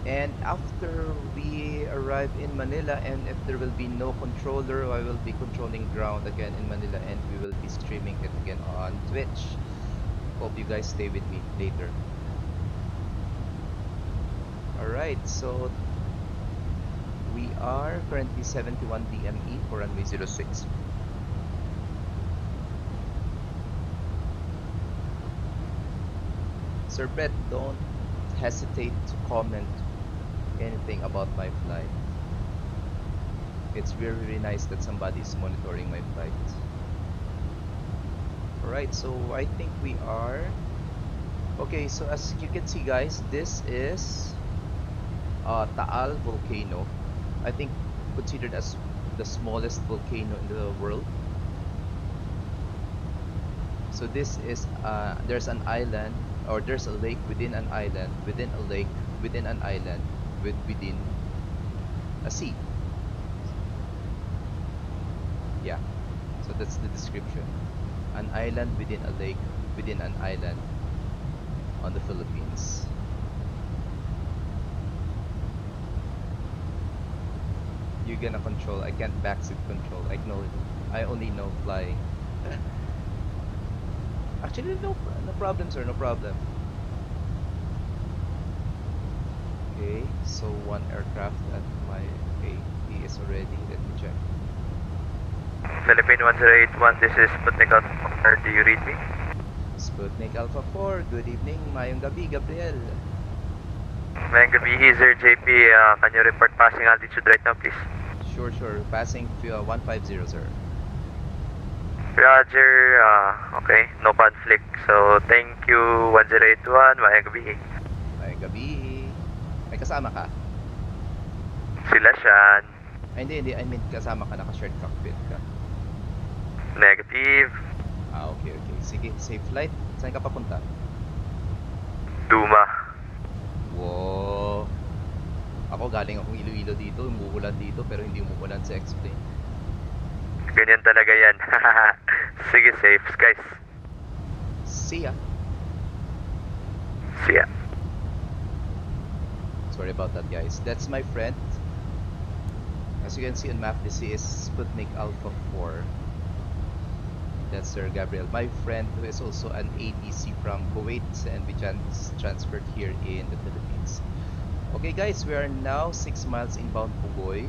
And after we arrive in Manila, and if there will be no controller, I will be controlling ground again in Manila, and we will be streaming it again on Twitch. Hope you guys stay with me later. Alright, so We are currently 71 DME for runway 06. Sir Brett, don't hesitate to comment anything about my flight. It's very, very nice that somebody is monitoring my flight. Alright, so I think we are... Okay, so as you can see guys, this is Taal volcano. I think considered as the smallest volcano in the world. So this is there's an island, or there's a lake within an island, within a lake, within an island, within a sea. Yeah, so that's the description. An island within a lake, within an island on the Philippines. You're gonna control. I can't backseat control. I know it. I only know flying. Actually, no problem, sir. No problem. Okay, so one aircraft at my he is already. Let me check.
Philippine 1081, this is Sputnik Alpha 4. Do you read me?
Sputnik Alpha 4. Good evening. Mayong gabi, Gabriel.
Mayang gabi, sir JP. Can you report passing altitude right now, please?
Sure. Passing 150, sir.
Roger. Okay, no conflict. So, thank you, 1081. Mayang gabi.
Mayong gabi. May kasama ka?
Sila siyan.
Ay, hindi. I mean, kasama ka, naka-shared cockpit ka.
Negative.
Okay. Sige, safe flight. Saan ka papunta?
Duma.
Wow. Ako galing akong Iloilo dito, umuulan dito, pero hindi umuulan sa X-plane.
Ganyan talaga yan. Sige, safe skies.
See ya.
See ya.
Sorry about that, guys. That's my friend. As you can see on map, this is Sputnik Alpha 4. That's Sir Gabriel, my friend, who is also an ATC from Kuwait, and we transferred here in the Philippines. Okay guys, we are now 6 miles inbound Pugoy,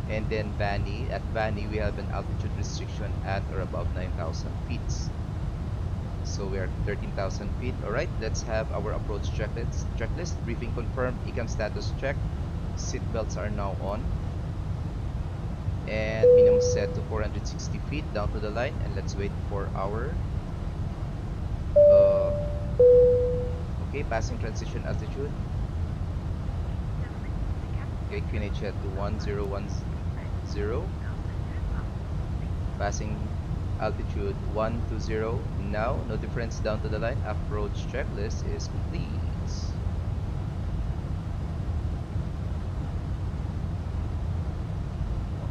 and then Bani. At Bani, we have an altitude restriction at or above 9,000 feet. So we are 13,000 feet. Alright, let's have our approach checklist. Briefing confirmed, ECAM status check. Seat belts are now on. And minimum set to 460 feet down to the line, and let's wait for our okay, passing transition altitude. Okay, QNH at 1010, passing altitude 120 now, no difference down to the line. Approach checklist is complete.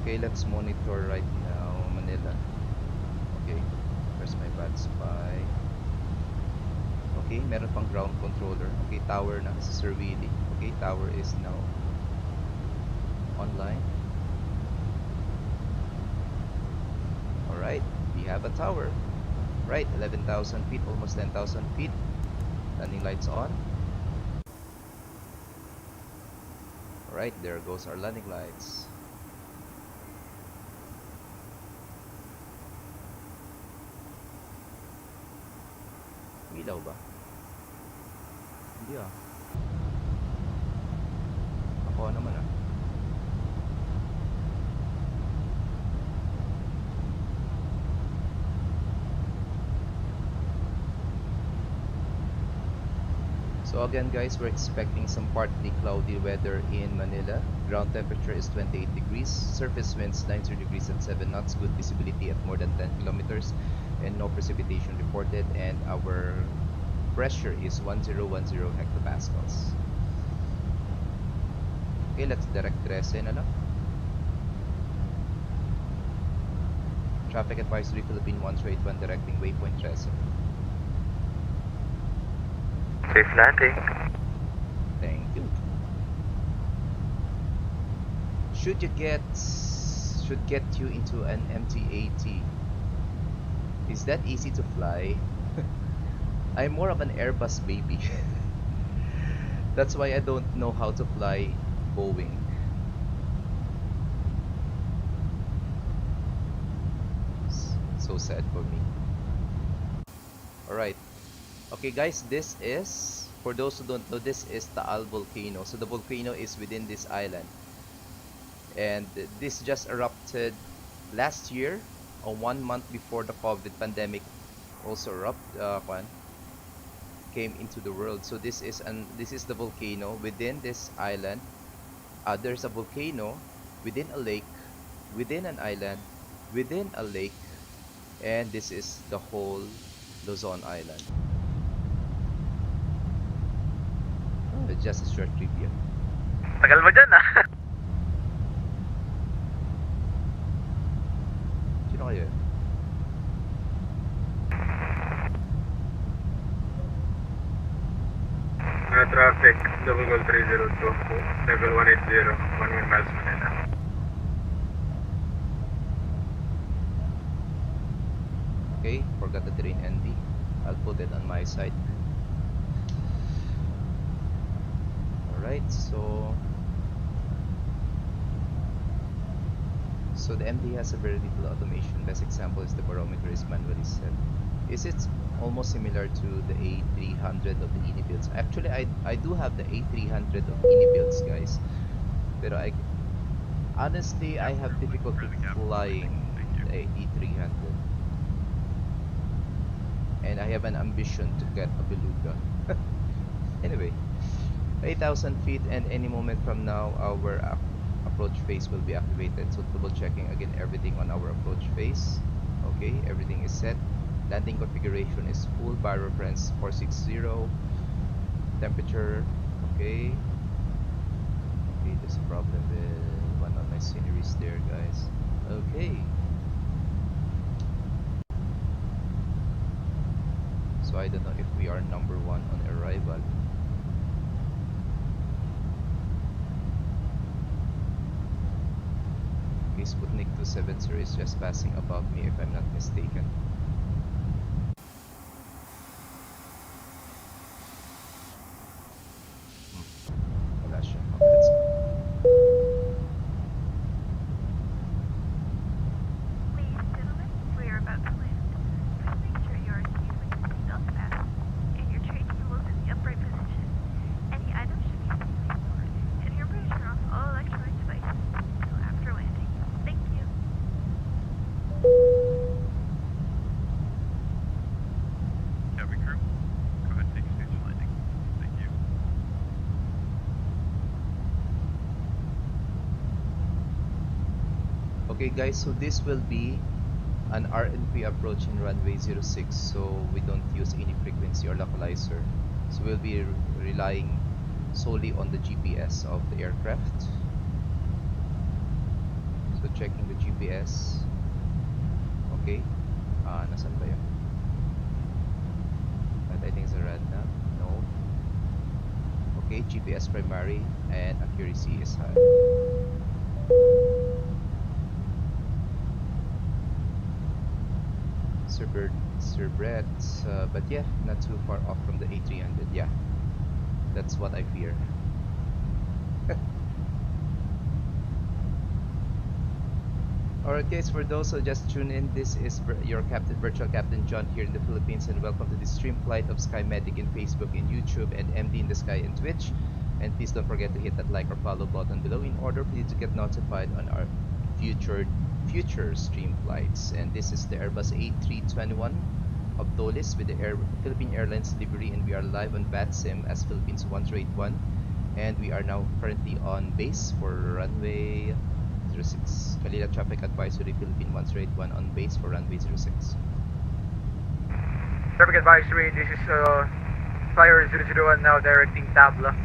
Okay, let's monitor right now Manila. Okay, where's my bad spy? Okay, meron pang ground controller. Okay, tower na si Sir Willie. Okay, tower is now online. Alright, we have a tower. Right, 11,000 feet, almost 10,000 feet. Landing lights on. Alright, there goes our landing lights. Ilaw ba? Hindi ah. Ako naman ah. So again guys, we're expecting some partly cloudy weather in Manila. Ground temperature is 28 degrees. Surface winds 90 degrees at 7 knots. Good visibility at more than 10 kilometers. And no precipitation reported, and our pressure is 1010 hectopascals. Okay, let's direct 13 na lang. Traffic advisory Philippine 1081 directing waypoint 13.
Safe landing.
Thank you. Should get you into an MT-80. Is that easy to fly? I'm more of an Airbus baby. That's why I don't know how to fly Boeing. So sad for me. Alright. Okay guys, this is, for those who don't know, this is Taal volcano. So the volcano is within this island. And this just erupted last year, or 1 month before the COVID pandemic also came into the world. So this is the volcano within this island. There's a volcano within a lake, within an island, within a lake, and this is the whole Luzon Island. Just a short trivia.
Tagal mo dyan ah.
Sino kayo?
Traffic, double goal 302, level 180, 11 miles Manila.
Okay, forgot the terrain ND. I'll put it on my side. Alright, so the MD has a very little automation. Best example is the barometer is manually set. Is it almost similar to the A300 of the INI builds? Actually, I do have the A300 of INI builds, guys. But honestly, I have difficulty flying the A300. And I have an ambition to get a beluga. Anyway, 8,000 feet, and any moment from now our approach phase will be activated. So double checking again everything on our approach phase. Okay, everything is set. Landing configuration is full. By reference 460. Temperature, okay. Okay, there's a problem with one of my sceneries there, guys. Okay. So I don't know if we are number 1 on arrival. Okay, Sputnik 270 is just passing above me if I'm not mistaken. Wala siya. Okay, let's go.
Ladies and gentlemen, we are about to land. Please make sure you are using your seatbelt fastened and your tray table is in the upright position. Any items should be safely stored, and remember to turn off all electronic devices until after landing. Thank you.
Cabin crew, go ahead and take stage landing. Thank you.
Okay guys, so this will be an RNP approach in runway 06, so we don't use any frequency or localizer. So we'll be relying solely on the GPS of the aircraft. So checking the GPS. Okay. Nasan ba yun? But I think it's a random. No. Okay, GPS primary and accuracy is high. Sir Brett, but yeah, not too far off from the A300. Yeah, that's what I fear. Alright guys, for those who just tuned in, this is your virtual Captain John here in the Philippines, and welcome to the stream flight of SkyMedic in Facebook and YouTube, and MD in the Sky and Twitch. And please don't forget to hit that like or follow button below in order for you to get notified on our future stream flights. And this is the Airbus A321 of Dolis with the Philippine Airlines livery, and we are live on VATSIM as Philippines 181, and we are now currently on base for runway 06. Kalila traffic advisory, Philippine 181 on base for runway 06.
Traffic advisory, this is Flyer 001 now directing Tabla.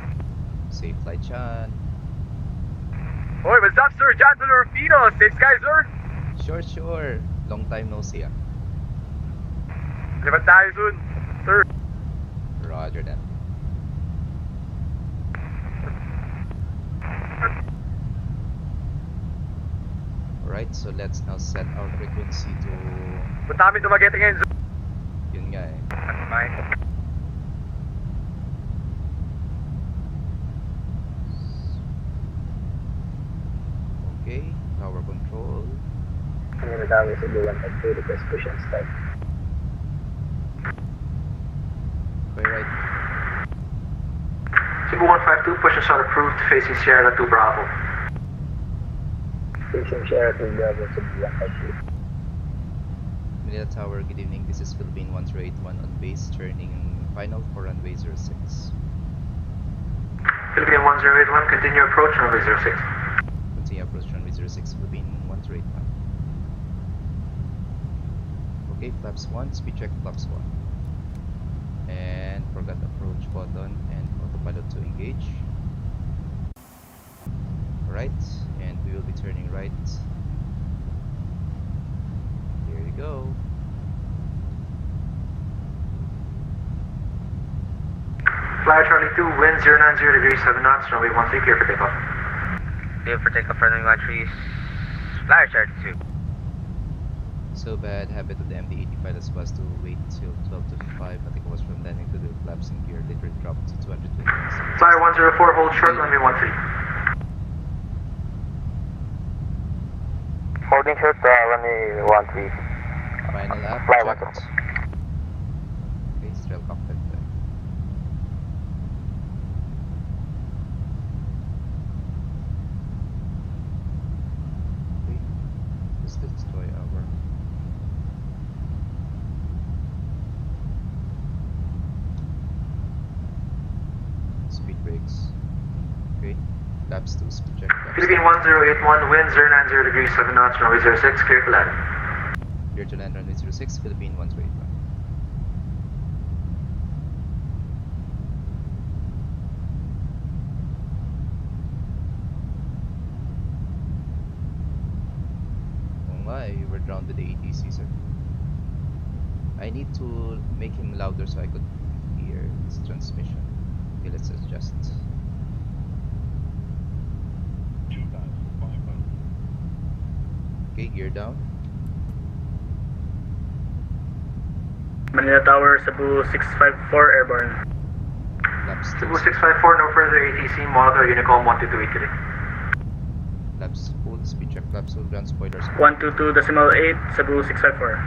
Safe flight, Chan.
Oi, what's up, sir? John Rufino. Safe skies, sir.
Sure. Long time no see, ah.
Lipat tayo soon, sir.
Roger that. Alright, so let's now set our frequency to...
Punta kami Dumaguete ngayon, sir.
Yun nga eh.
Bye.
Okay, power control.
Manila Tower, Cebu 152, request push and start.
Okay, right.
Cebu 152, push and start approved, facing Sierra 2 Bravo. Facing Sierra 2 Bravo, Cebu 152.
Manila Tower, good evening. This is Philippine 1081 on base, turning final for runway 06.
Philippine 1081, continue approach runway 06.
Continue approach runway 06, Philippine 1081. Okay, flaps 1, speed check flaps 1. And forgot approach button and autopilot to engage. Right, and we will be turning right. Here we go.
Flyer Charlie 2, wind 090 degrees 7 knots, runway 13, clear for takeoff.
Clear for takeoff, runway 13, flyer chart 2.
So bad habit of the MD-80 pilots was to wait till 12 to 5. I think it was from landing to do flaps in gear, later dropped to 220.
Flyer 104, hold short, runway 13. Holding short, runway 13.
Final lap,
Fly
checked. Okay, strail cockpit. Okay, let's destroy our speed brakes. Okay, laps 2, speed check.
Philippine 1081, wind 090 degrees 7 knots, runway 06, clear for landing.
Clear to land runway 06, Philippine 1081. Oh my, we're grounded the ATC, sir. I need to make him louder so I could hear his transmission. Okay, let's adjust. Okay, gear down.
Manila Tower, Cebu 654, airborne.
Laps 2.
Cebu 654, no further ATC, monitor Unicom 1223.
Laps full, speed check laps full, ground spoilers.
122.8, Cebu 654.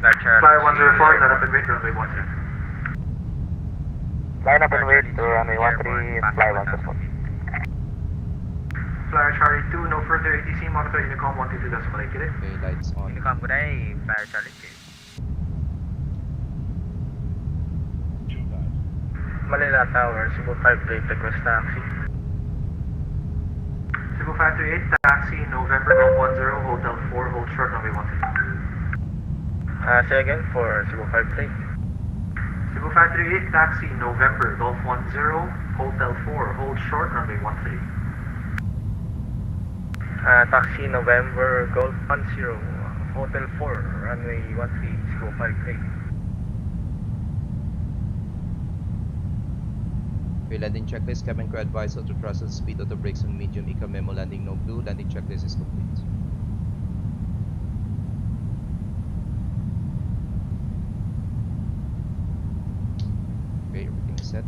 Flyer 104, line up and wait, runway 13. Line up and wait to runway 13, fly 104. Flyer Charlie 2, no further ATC, monitor Unicom 122.8.
Okay, lights on.
Unicom, good day, flyer Charlie 2.
Manila Tower, Cebu 538, request taxi. Cebu 538, taxi, November Golf 10, Hotel 4, hold short, runway 13. Say again for Cebu 538. Cebu 538, taxi, November Golf 10, Hotel 4, hold short, runway 13. Taxi, November Golf 10, Hotel 4, runway 13, Cebu 538.
Okay, landing checklist, cabin crew advised auto throttle, speed, auto brakes on medium, ICA memo, landing no blue, landing checklist is complete. Okay, everything is set.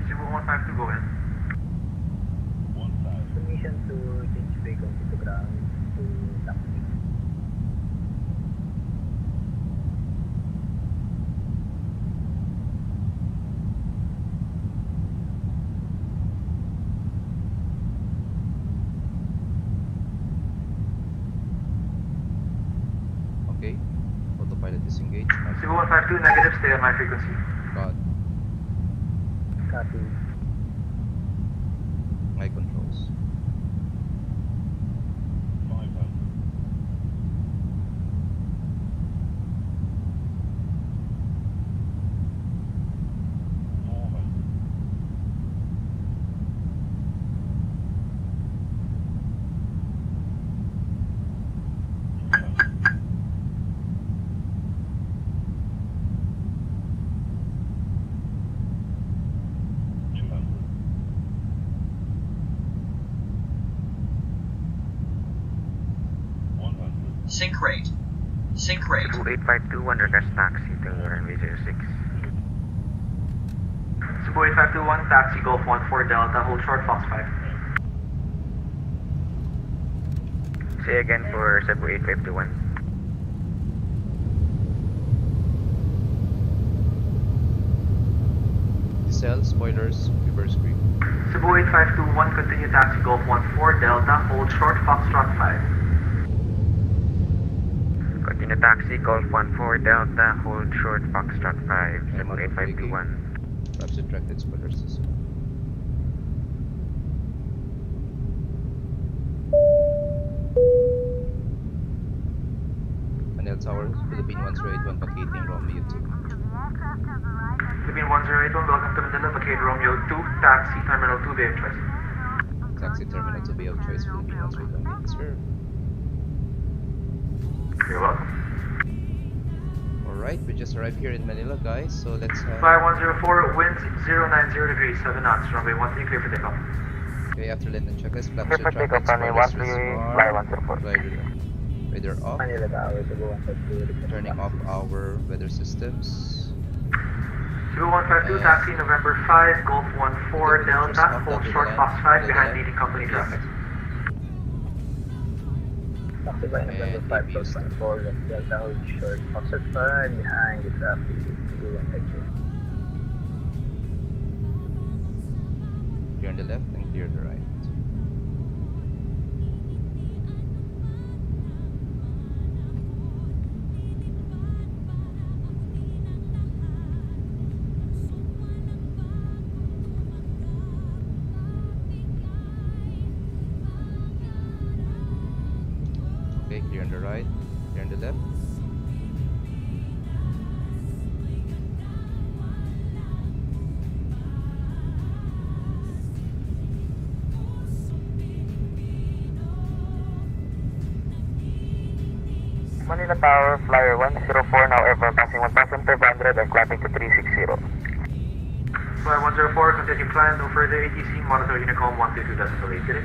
Cebu 152, go ahead. Permission to change vehicle to ground to taxi.
Okay, autopilot disengaged.
Cebu 152, negative, stay on my frequency.
God,
Copy.
my controls.
Sync rate. Sync rate.
Cebu 8521 request taxi to runway 06.
Cebu 8521, taxi Golf 14 Delta, hold short Fox 5.
Say again for Cebu 8521.
Diesel, spoilers, reverse creep.
Cebu 8521, continue taxi Golf 14 Delta, hold short Foxtrot 5.
Continue taxi Golf 14 Delta, hold short Foxtrot 5, Cebu 8521.
Perhaps subtracted spoilers system. Manila Tower, Philippine 1081 vacating Romeo 2.
Philippine 1081, welcome to Manila, vacate Romeo 2, taxi Terminal 2 Bay of Choice.
Taxi Terminal 2 Bay of Choice, Philippine 1081. Yes, sir.
You're welcome.
Alright, we just arrived here in Manila, guys, so let's have...
Fly 104, winds 090 degrees, 7 knots, runway 13, clear for takeoff.
Okay, after landing checklist, flaps
Clear for
should
takeoff, runway 13, fly 104.
Weather off.
Manila Tower, Cebu 152.
Turning off our weather systems.
Cebu 152, taxi November 5, Golf 14 Delta, hold short Fox 5 behind leading company traffic.
Taxi by November 5, Golf 14 Delta, hold short Fox 5 behind the traffic. Cebu 152.
Clear on the left and clear on the right. Okay, clear on the right, clear on the left.
Manila Tower, flyer 104, now airborne passing 1,500 and climbing to 360.
Fly 104, continue climb, no further ATC, monitor Unicom 122.8, good day.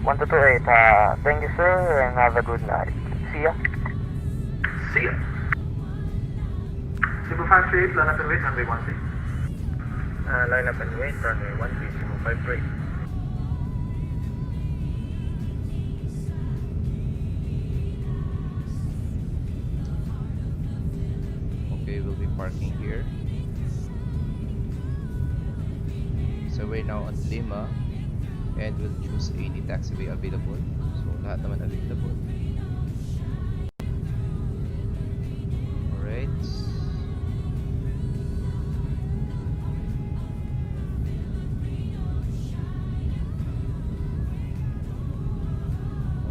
1228, thank you sir and have a good night. See ya.
See ya. Cebu 538, line up and wait, runway 13.
Line up and wait, runway 13, Cebu 53.
Okay, we'll be parking here. So we're now on Lima and we'll choose any taxiway available. So lahat naman available. Alright.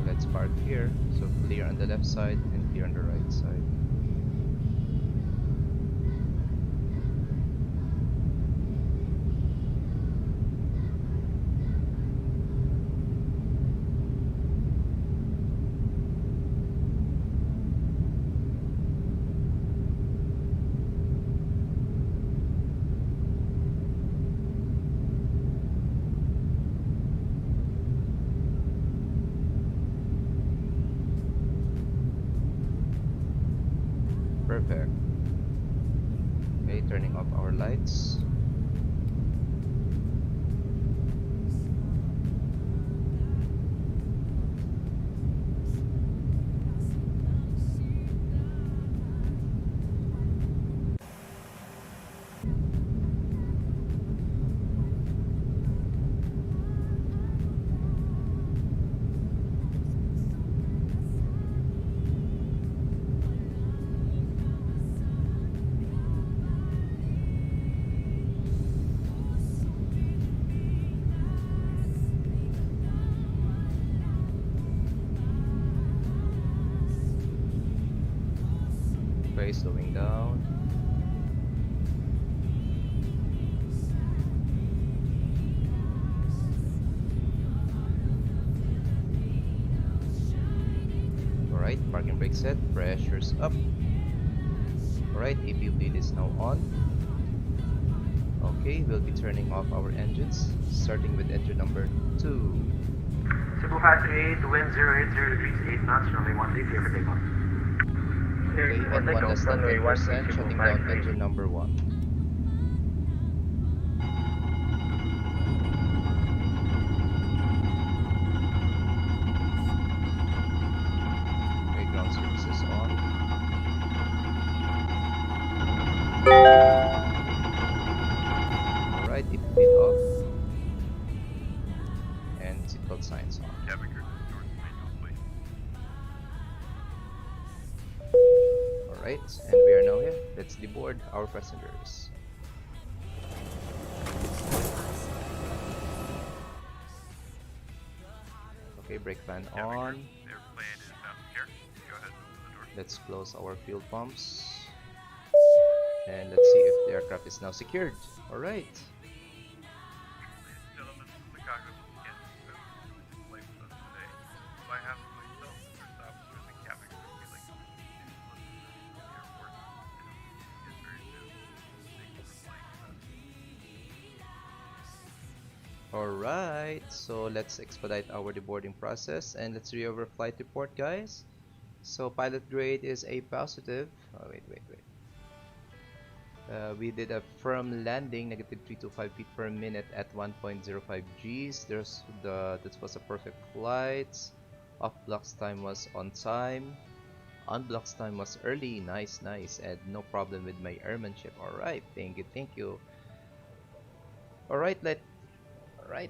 Let's park here. So clear on the left side and clear on the right side. Perfect. Okay, turning off our lights. Okay, slowing down. Alright, parking brake set, pressure's up. Alright, APU bleed is now on. Okay, we'll be turning off our engines, starting with engine number 2.
Cebu 538, wind 080 degrees 8 knots, runway 13, clear for takeoff.
Okay, N1 less than 10%, shutting down engine number 1. Okay, ground services on. Alright, it beat off. And seatbelt signs on.
Cabin crew, doors manual, please.
Alright, and we are now here. Let's deboard our passengers. Okay, brake fan
Cabin crew,
on.
the airplane is now secure. Go ahead, open the door.
Let's close our fuel pumps. And let's see if the aircraft is now secured. Alright.
Ladies and gentlemen, the cockpit will begin to move to this flight with us today. On behalf of myself, the first officer, and the cabin crew, we'd like to wish you safe listening to the airport, and hope to see you again very soon. Thank you for flying with us.
Alright, so let's expedite our deboarding process and let's read our flight report, guys. So pilot grade is a positive. Oh, wait. We did a firm landing, negative 325 feet per minute at 1.05 Gs. This was a perfect flight. Off blocks time was on time. On blocks time was early. Nice. And no problem with my airmanship. Alright, thank you. Alright,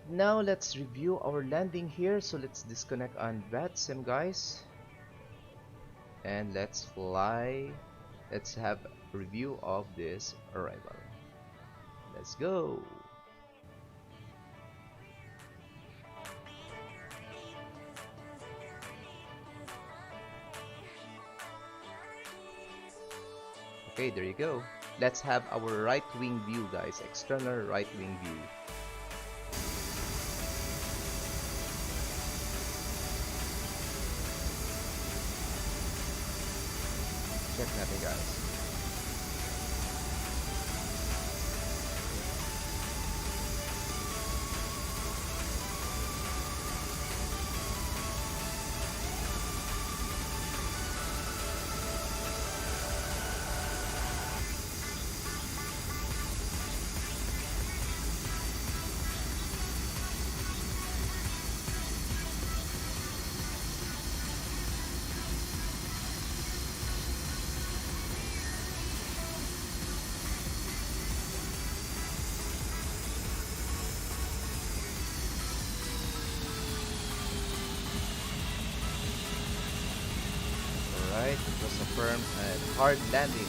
now let's review our landing here. So let's disconnect on VATSIM, guys. And let's fly. Let's have a review of this arrival. Let's go. Okay, there you go. Let's have our right wing view, guys. External right wing view. Check natin, guys. Alright, it was a firm and hard landing.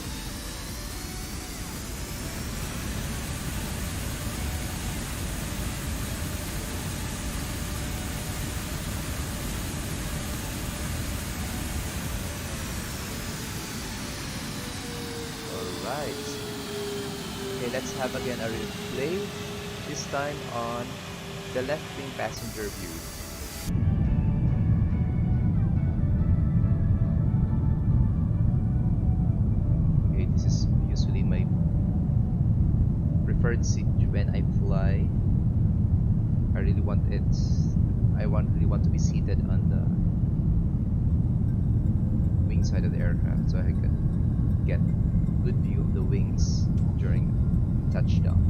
Alright. Okay, let's have again a replay. This time on the left wing passenger view. Preferred seat when I fly. I really want to be seated on the wing side of the aircraft so I can get good view of the wings during touchdown.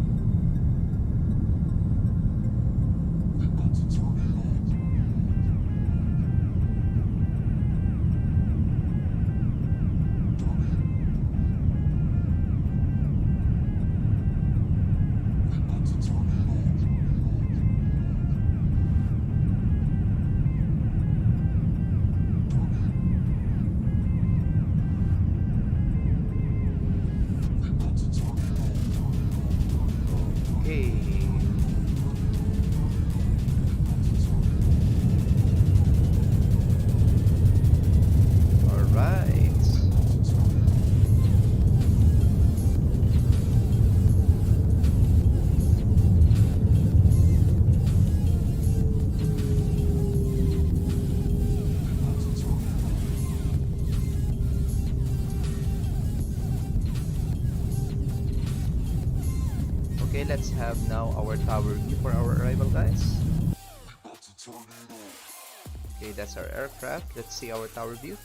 Okay, let's have now our tower view for our arrival, guys. Okay, that's our aircraft. Let's see our tower view.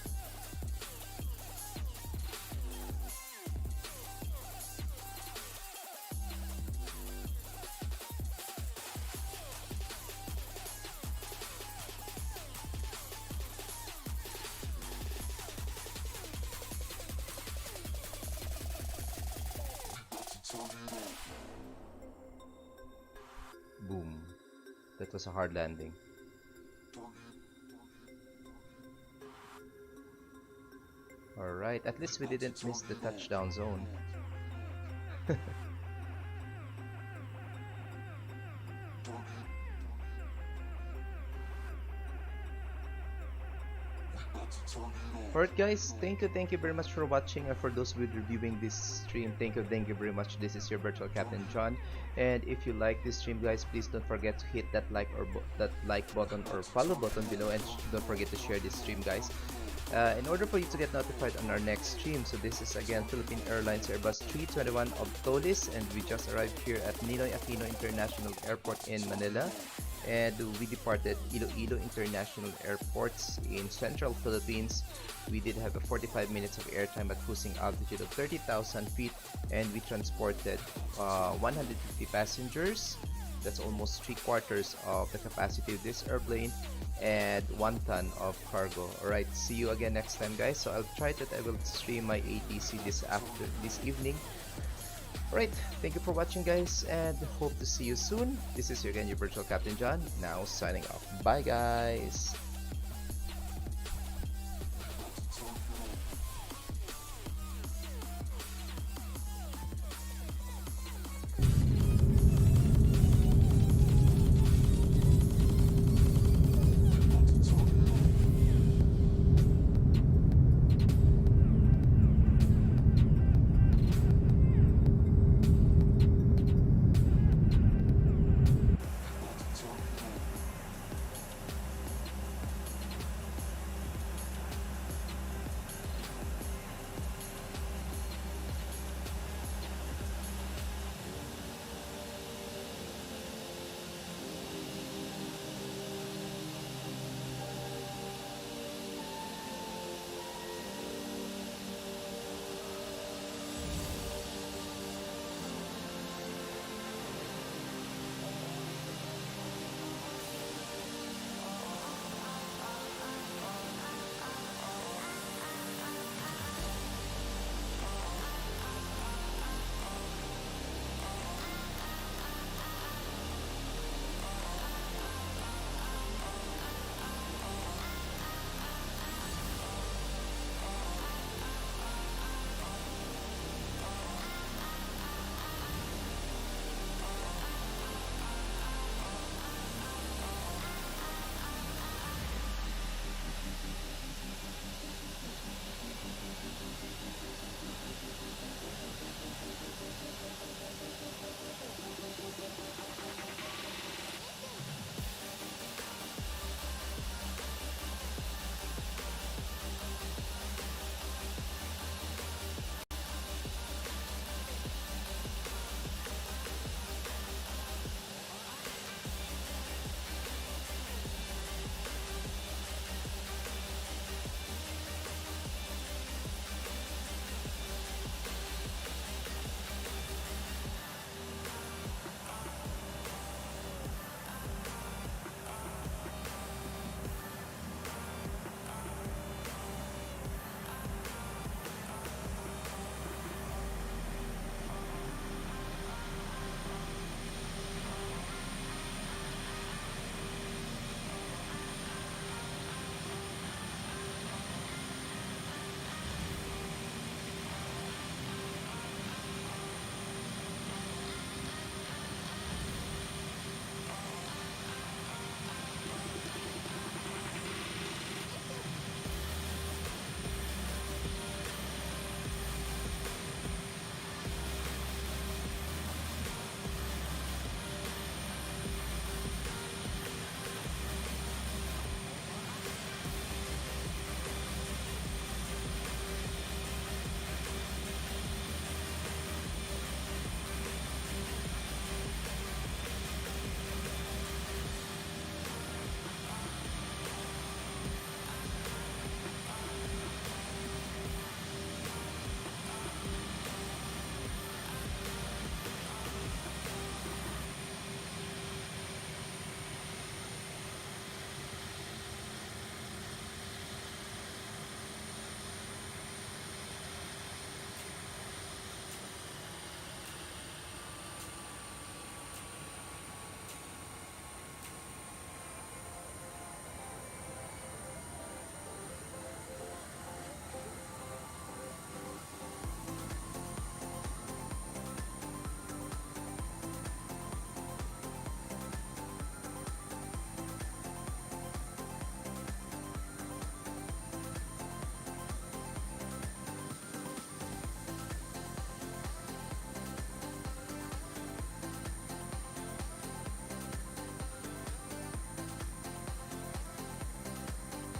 Boom. That was a hard landing. Alright, at least we didn't miss the touchdown zone. Alright guys, thank you very much for watching, and for those who will reviewing this stream, thank you very much. This is your virtual Captain John, and if you like this stream guys, please don't forget to hit that like button or follow button below, and don't forget to share this stream guys. In order for you to get notified on our next stream, so this is again Philippine Airlines Airbus 321 of Tolis, and we just arrived here at Ninoy Aquino International Airport in Manila, and we departed Iloilo International Airports in Central Philippines. We did have a 45 minutes of airtime at cruising altitude of 30,000 feet, and we transported 150 passengers. That's almost 3/4 of the capacity of this airplane, and 1 ton of cargo. Alright, see you again next time guys. So I'll try that I will stream my ATC this evening. Alright, thank you for watching guys, and hope to see you soon. This is again your virtual Captain John, now signing off. Bye guys.